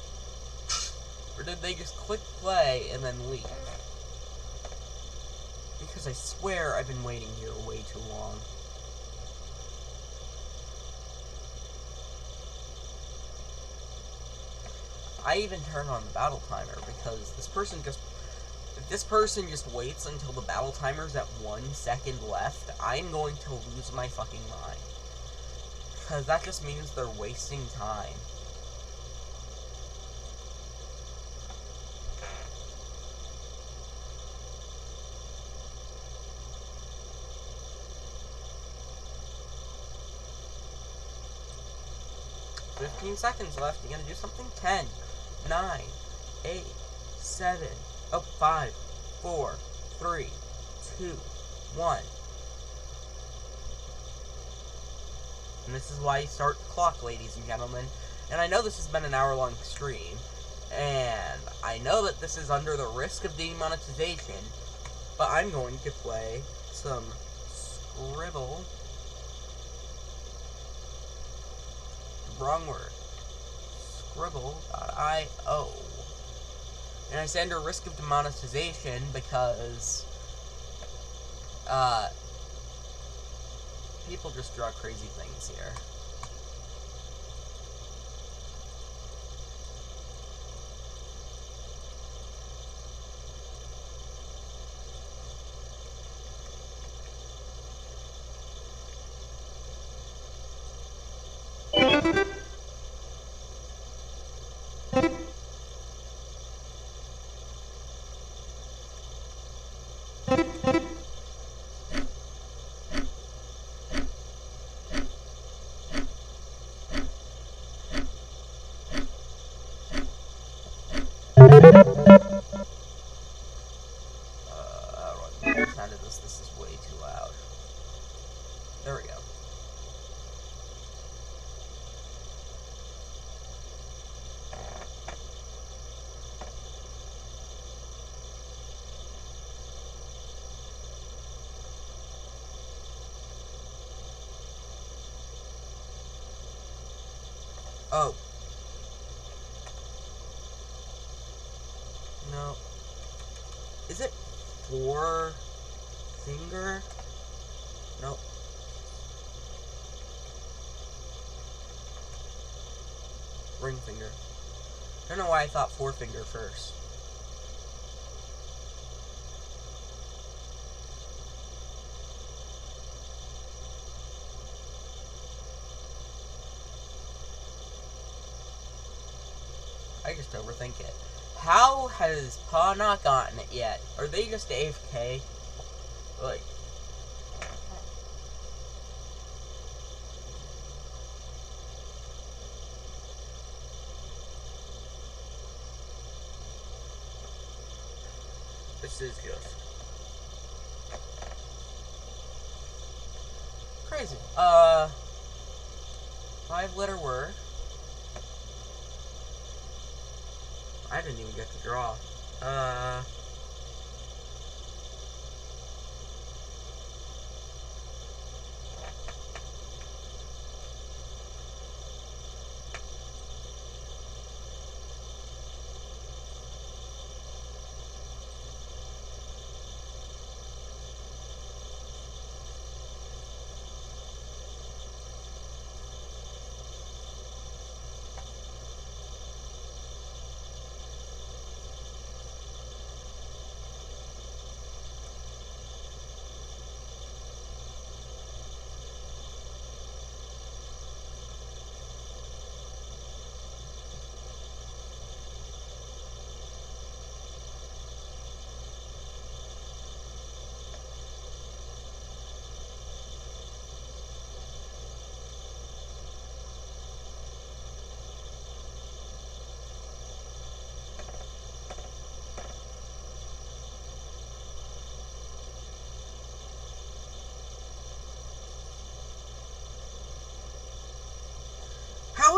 Or did they just click play and then leave? Because I swear I've been waiting here way too long. I even turned on the battle timer because if this person just waits until the battle timer's at 1 second left, I'm going to lose my fucking mind. Because that just means they're wasting time. "15 seconds left. You gonna do something? 10, 9, 8, 7, 5, 4, 3, 2, 1. And this is why you start the clock, ladies and gentlemen. And I know this has been an hour-long stream, and I know that this is under the risk of demonetization, but I'm going to play some Scribble. Wrong word. Scribble.io. And I say under risk of demonetization because people just draw crazy things here. This is way too loud. There we go. Oh. No. Is it 4 finger? Nope. Ring finger. I don't know why I thought 4 finger first. I just overthink it. How has Pa not gotten it yet? Are they just AFK? Like, this is just crazy. 5-letter word. I didn't even get to draw.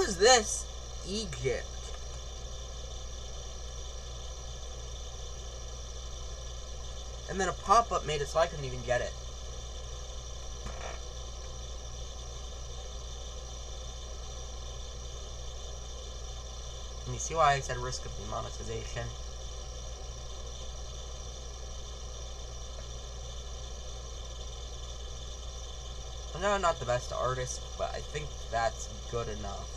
How is this Egypt? And then a pop-up made it so I couldn't even get it. And you see why I said risk of demonetization? I know I'm not the best artist, but I think that's good enough.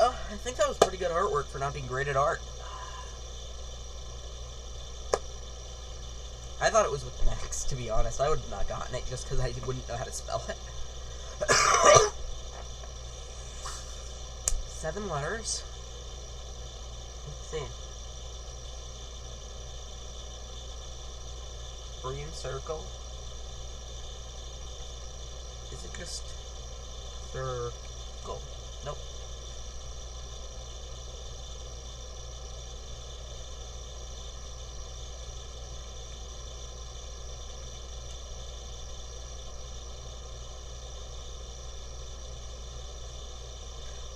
Oh, I think that was pretty good artwork for not being great at art. I thought it was with an X, to be honest. I would have not gotten it just because I wouldn't know how to spell it. 7 letters. Let's see. Green circle. Is it just circle? Nope.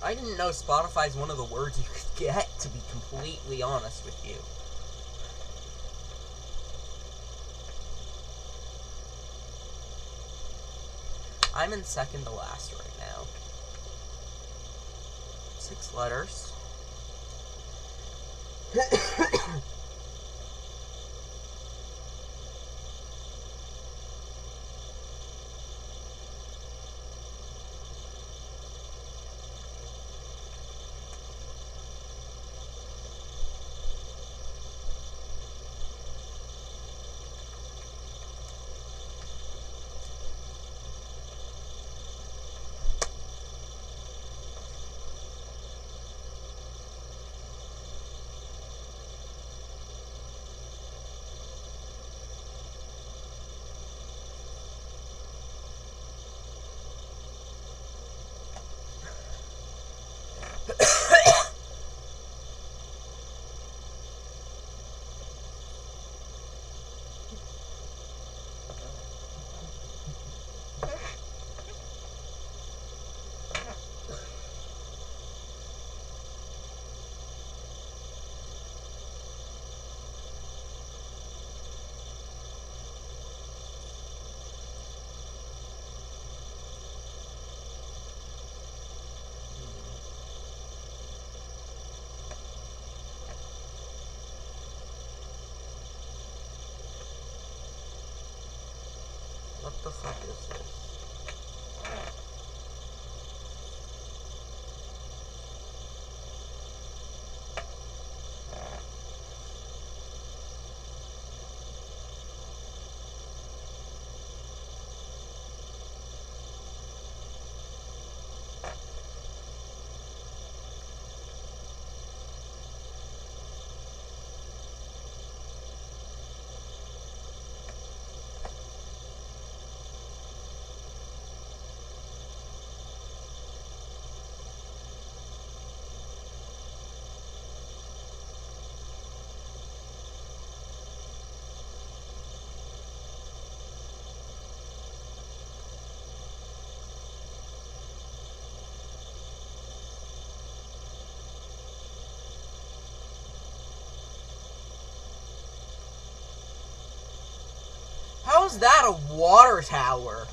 I didn't know Spotify's one of the words you could get, to be completely honest with you. I'm in second to last right now. 6 letters. What the fuck is this? How's that a water tower?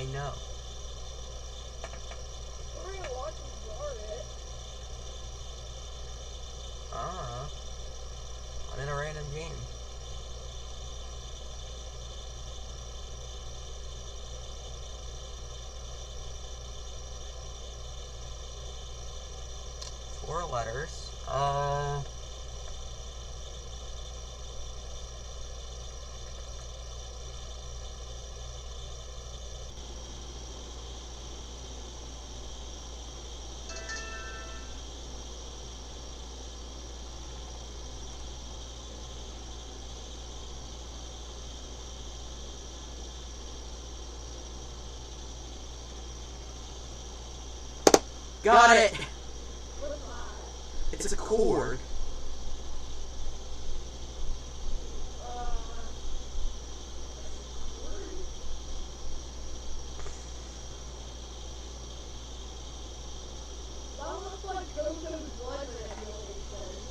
I know. What are you watching it? I'm in a random game. Four letters. Got it! It's a chord. That looks like Goku's blood manipulation.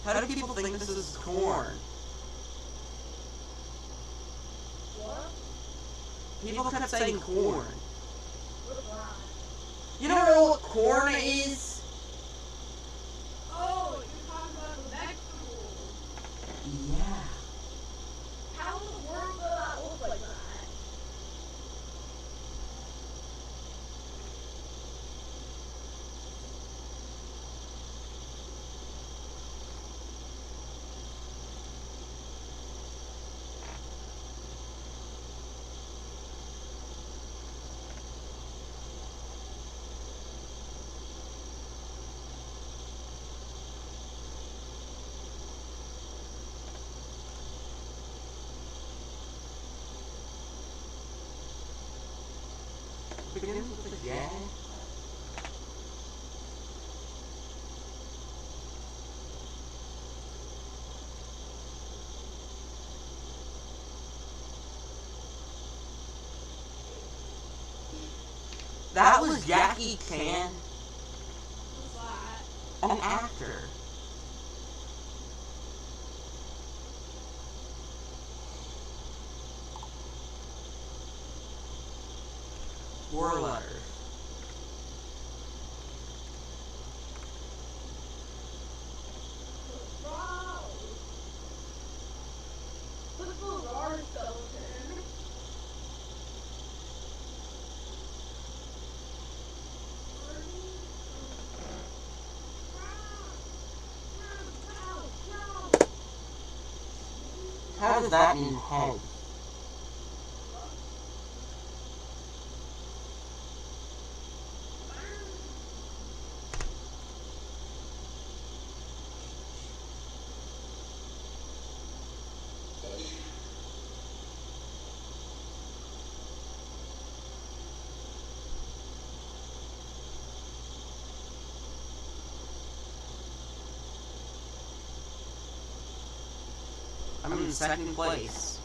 How do people think this is corn? What? People kept saying corn. What's that? You don't know what corn is? Oh, you're talking about the vegetables. Yeah. How in the world does that look like that? Begins with a J. That was Jackie Chan, What's that? an actor. Four letters. Wow. Look at those R skeleton. How does that mean head? I'm in second place.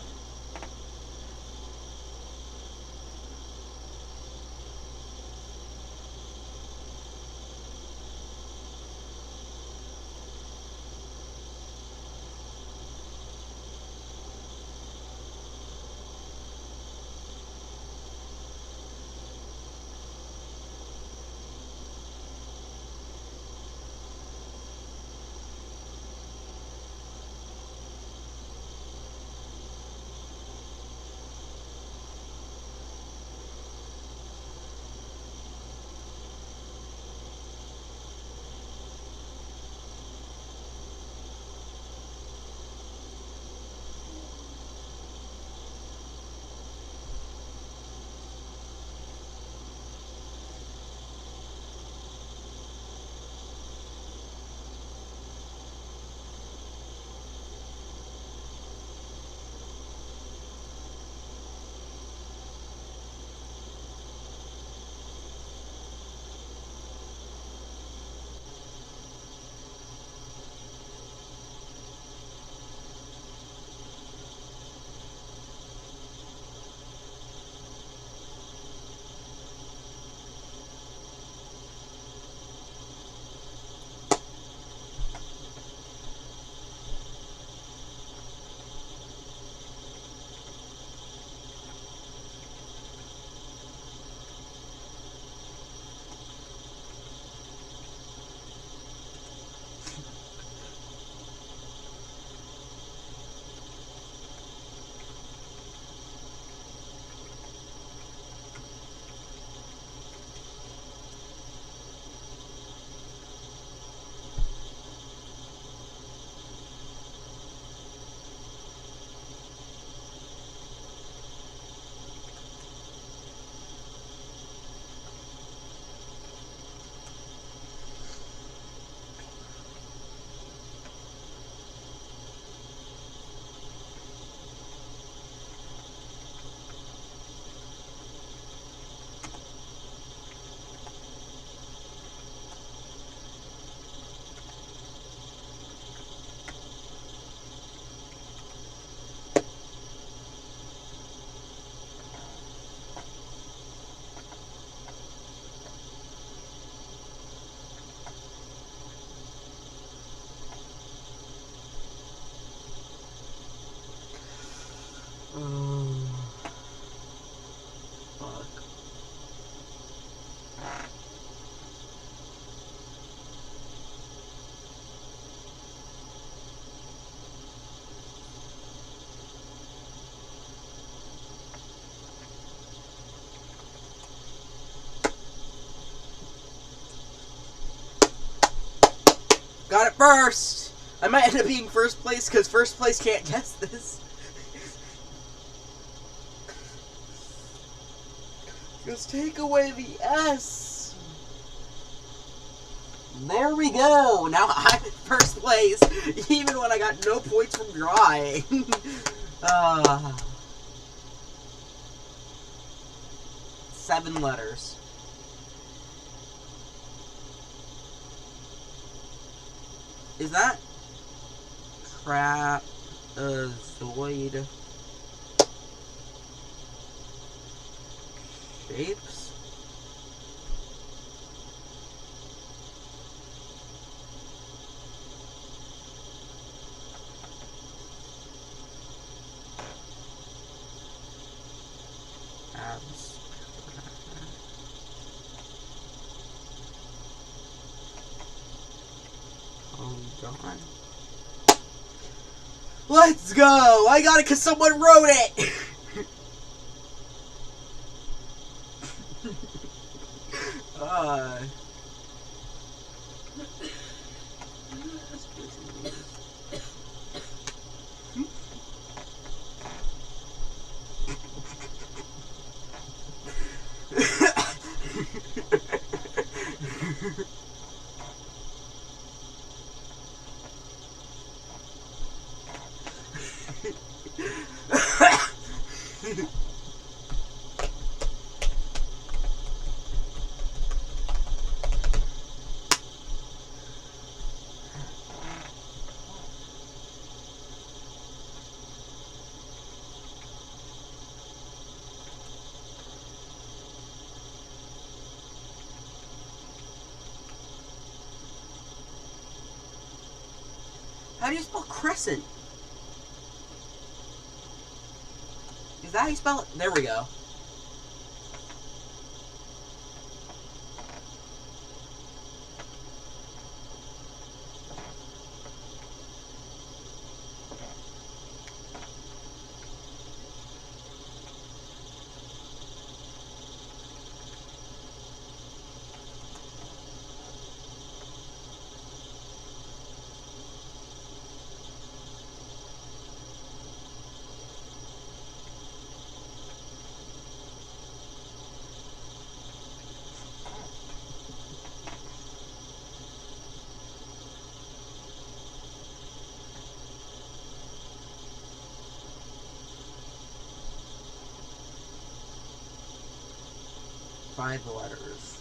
first! I might end up being first place because first place can't guess this. Just take away the S. There we go. Now I'm in first place, even when I got no points from drawing. 7 letters. Is that trapezoid shapes? God. Let's go! I got it because someone wrote it! How do you spell crescent? Is that how you spell it? There we go. Five letters.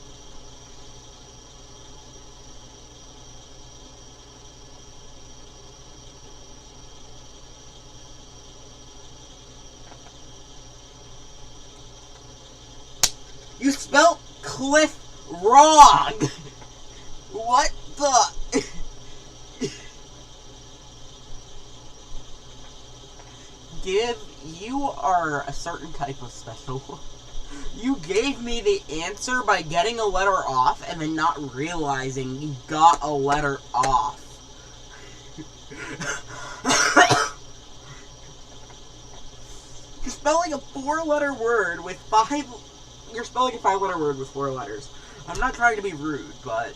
You spelled cliff wrong! What the? You are a certain type of special. You gave me the answer by getting a letter off and then not realizing you got a letter off. You're spelling a 4-letter word with 5... You're spelling a 5-letter word with 4 letters. I'm not trying to be rude, but...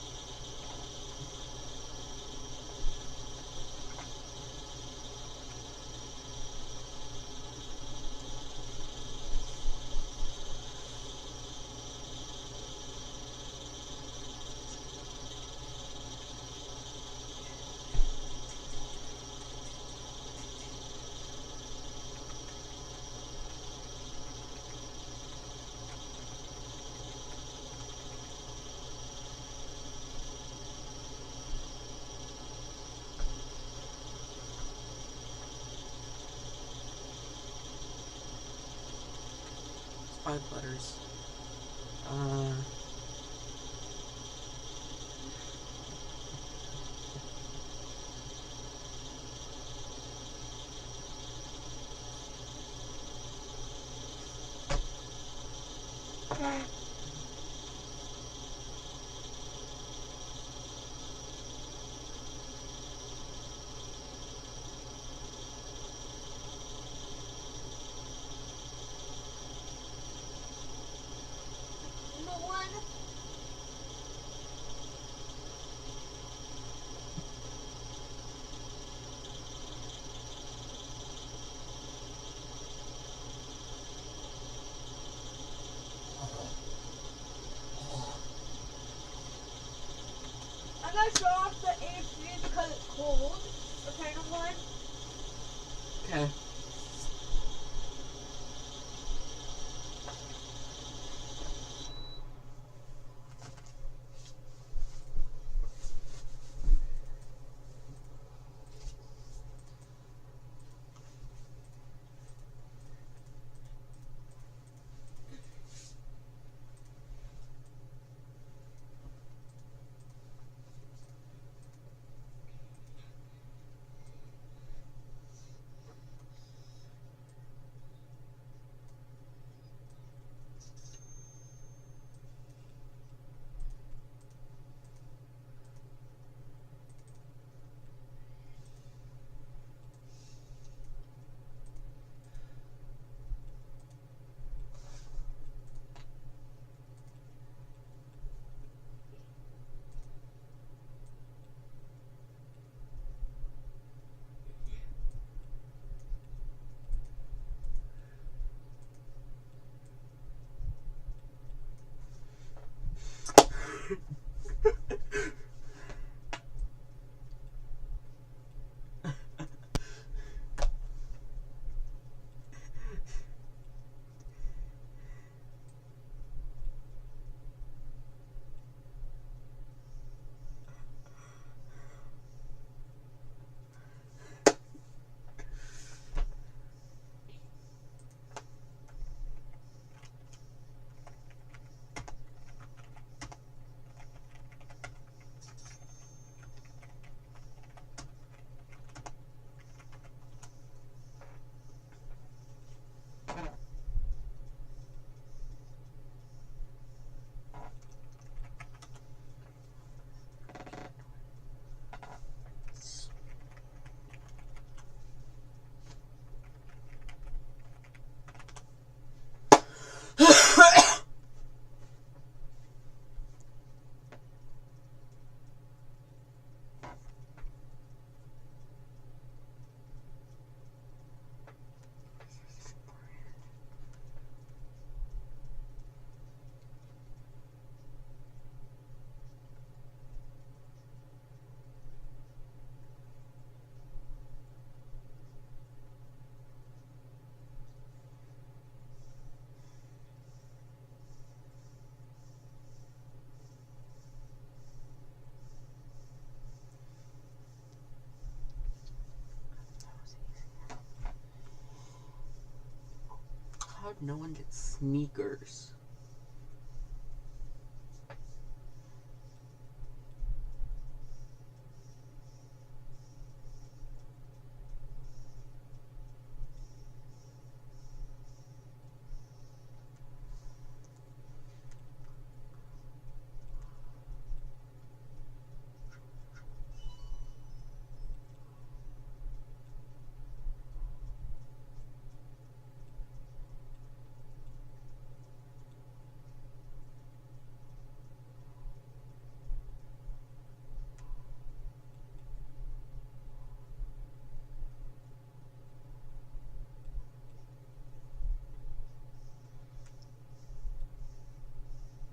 Five letters. One. 1 gonna shut off the AC because it's cold. Okay, no more. Okay. How'd no one get sneakers?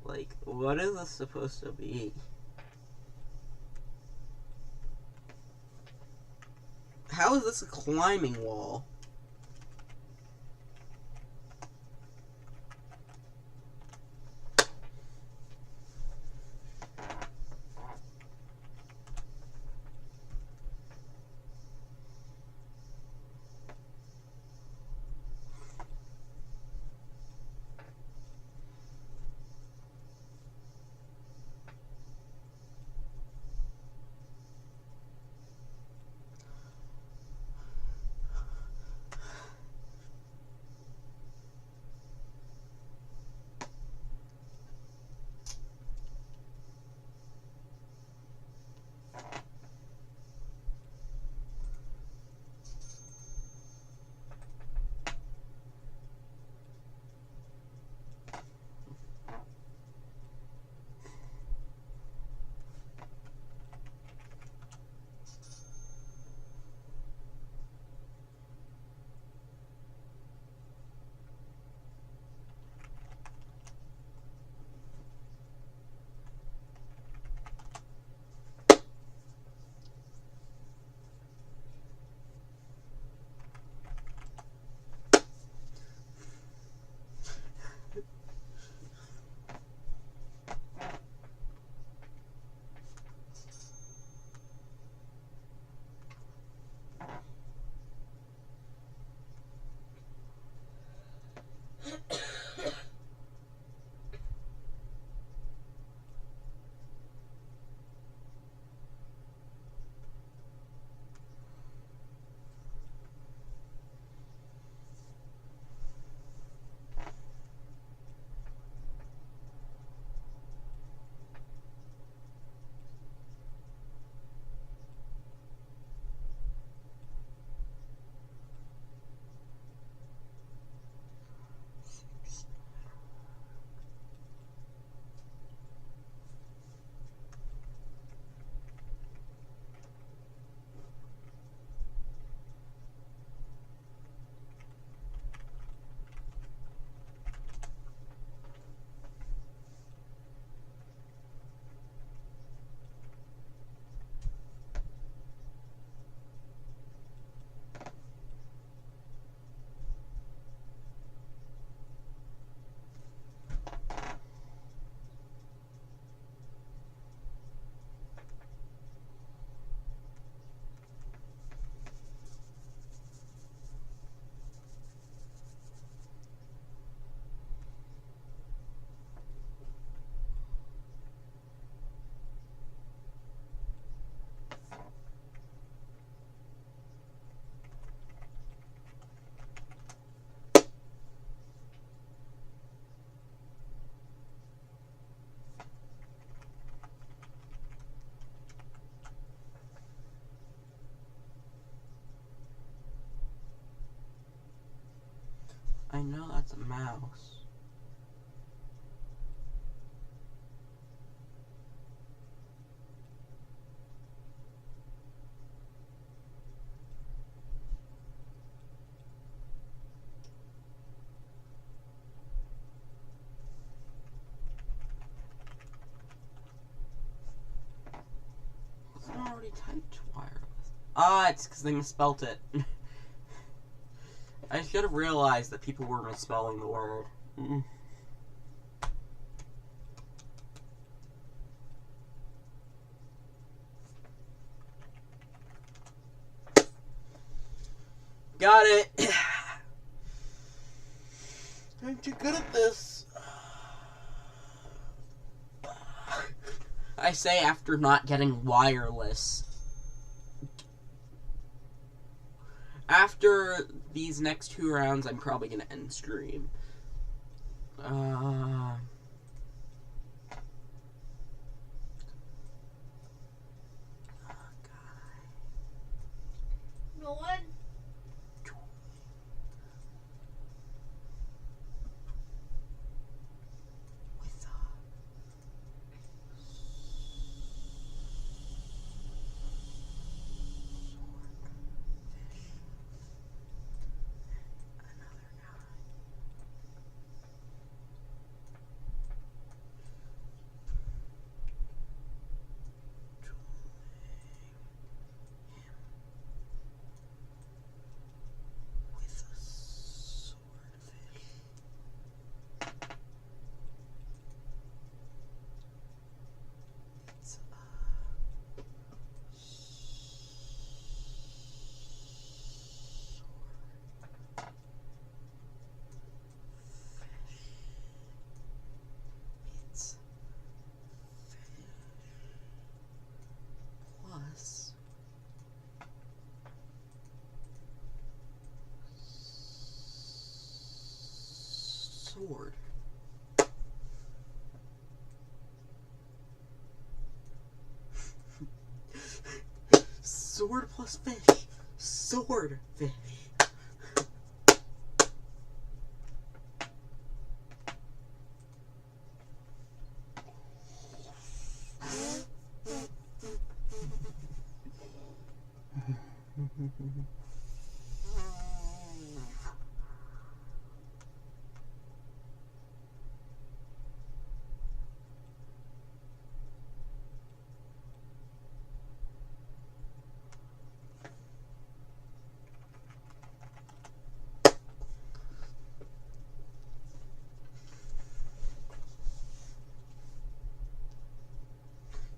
Like, what is this supposed to be? How is this a climbing wall? know that's a mouse. Wasn't already typed wireless. Ah, it's because they misspelt it. I should have realized that people were misspelling the word. Got it! I'm too good at this. I say after not getting wireless. After these next 2 rounds, I'm probably going to end stream. Oh, God. No one? With sword. Sword plus fish. Sword fish.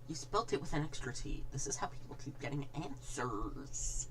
You spelt it with an extra T. This is how people keep getting answers.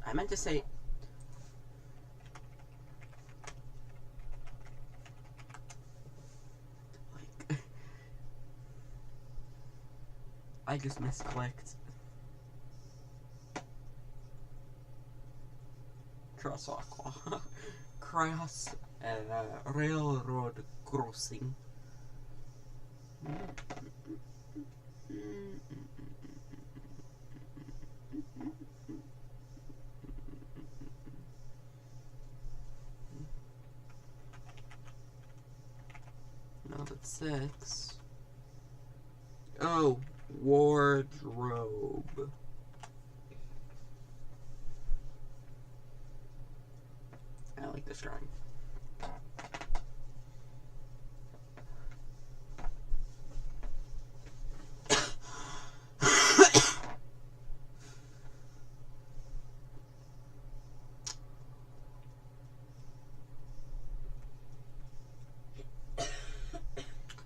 I meant to say... like... just misclicked. Cross railroad crossing. No, that's 6. Oh, wardrobe. I like this drawing.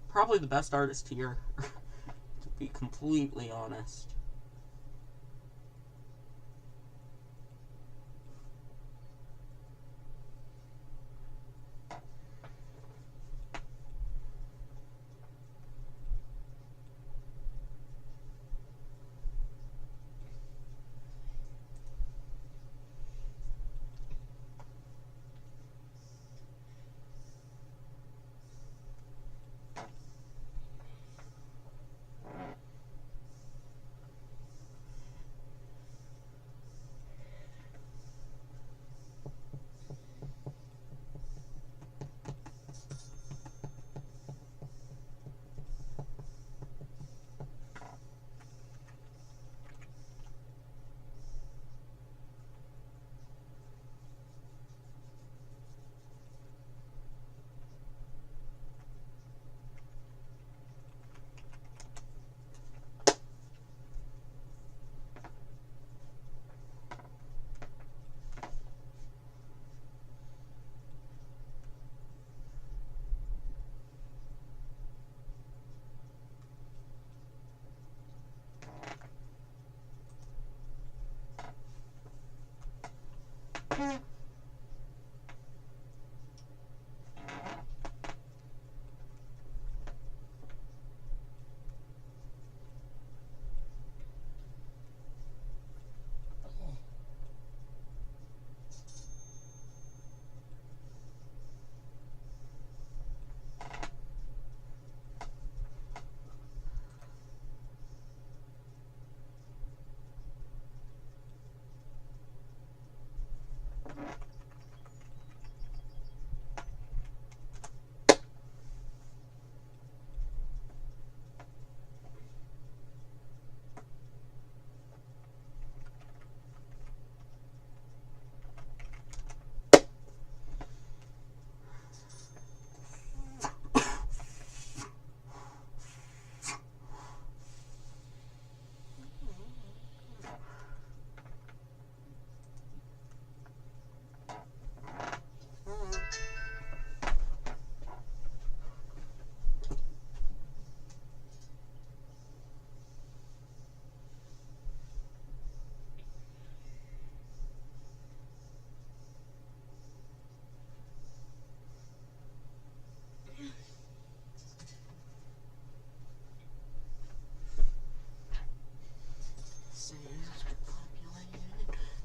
Probably the best artist here, to be completely honest.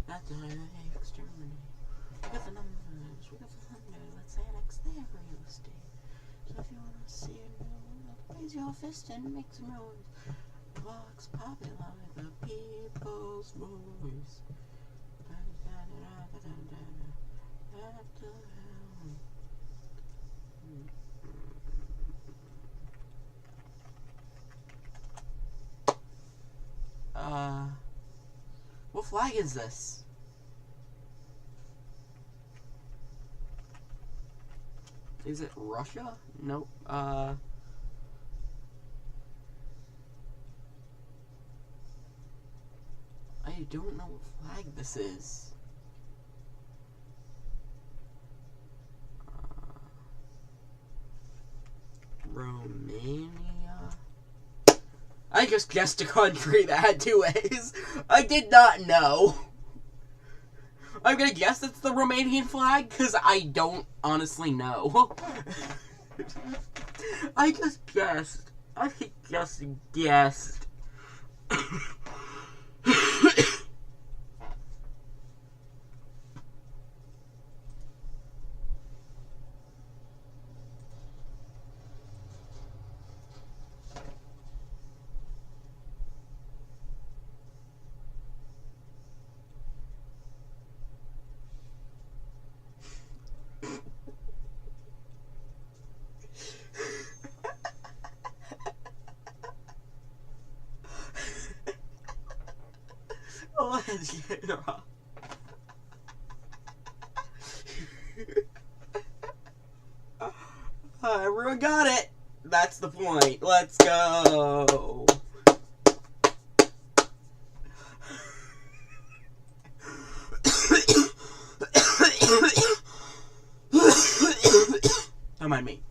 That's exterminate. We got the numbers, we got the thunder, let's annex their real estate. So if you wanna see it, raise your fist and make some noise. Vox Populi, the people's voice. What flag is this? Is it Russia? Nope. I don't know what flag this is. Romania? I just guessed a country that had 2 A's. I did not know. I'm gonna guess it's the Romanian flag, because I don't honestly know. I just guessed. Let's get it off. Everyone got it. That's the point. Let's go. Don't mind me.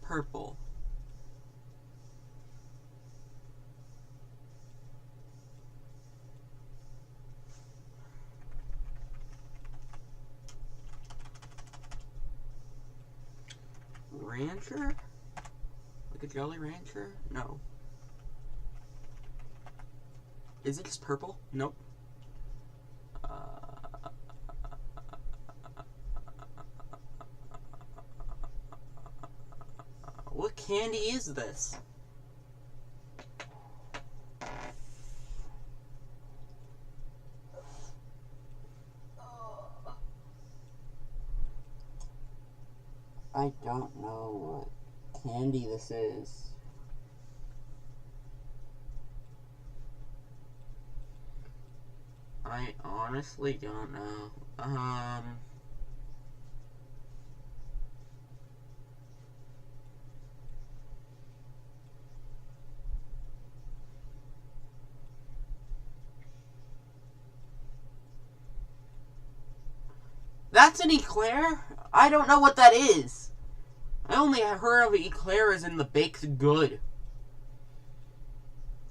Purple. Rancher? Like a Jolly Rancher? No. Is it just purple? Nope. What candy is this? I don't know what candy this is. I honestly don't know. That's an eclair? I don't know what that is. I only heard of eclair as in the baked good.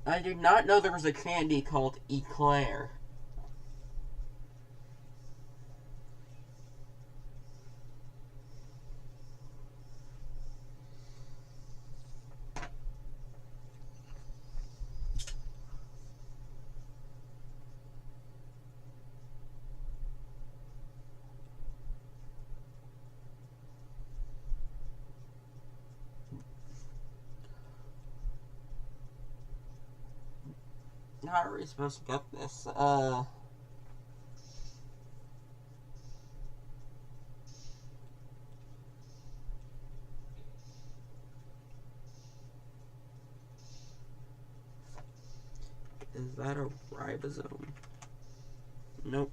I did not know there was a candy called eclair. How are we supposed to get this? Is that a ribosome? Nope.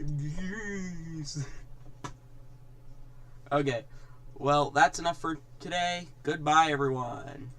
Jeez. Okay, well, that's enough for today. Goodbye, everyone.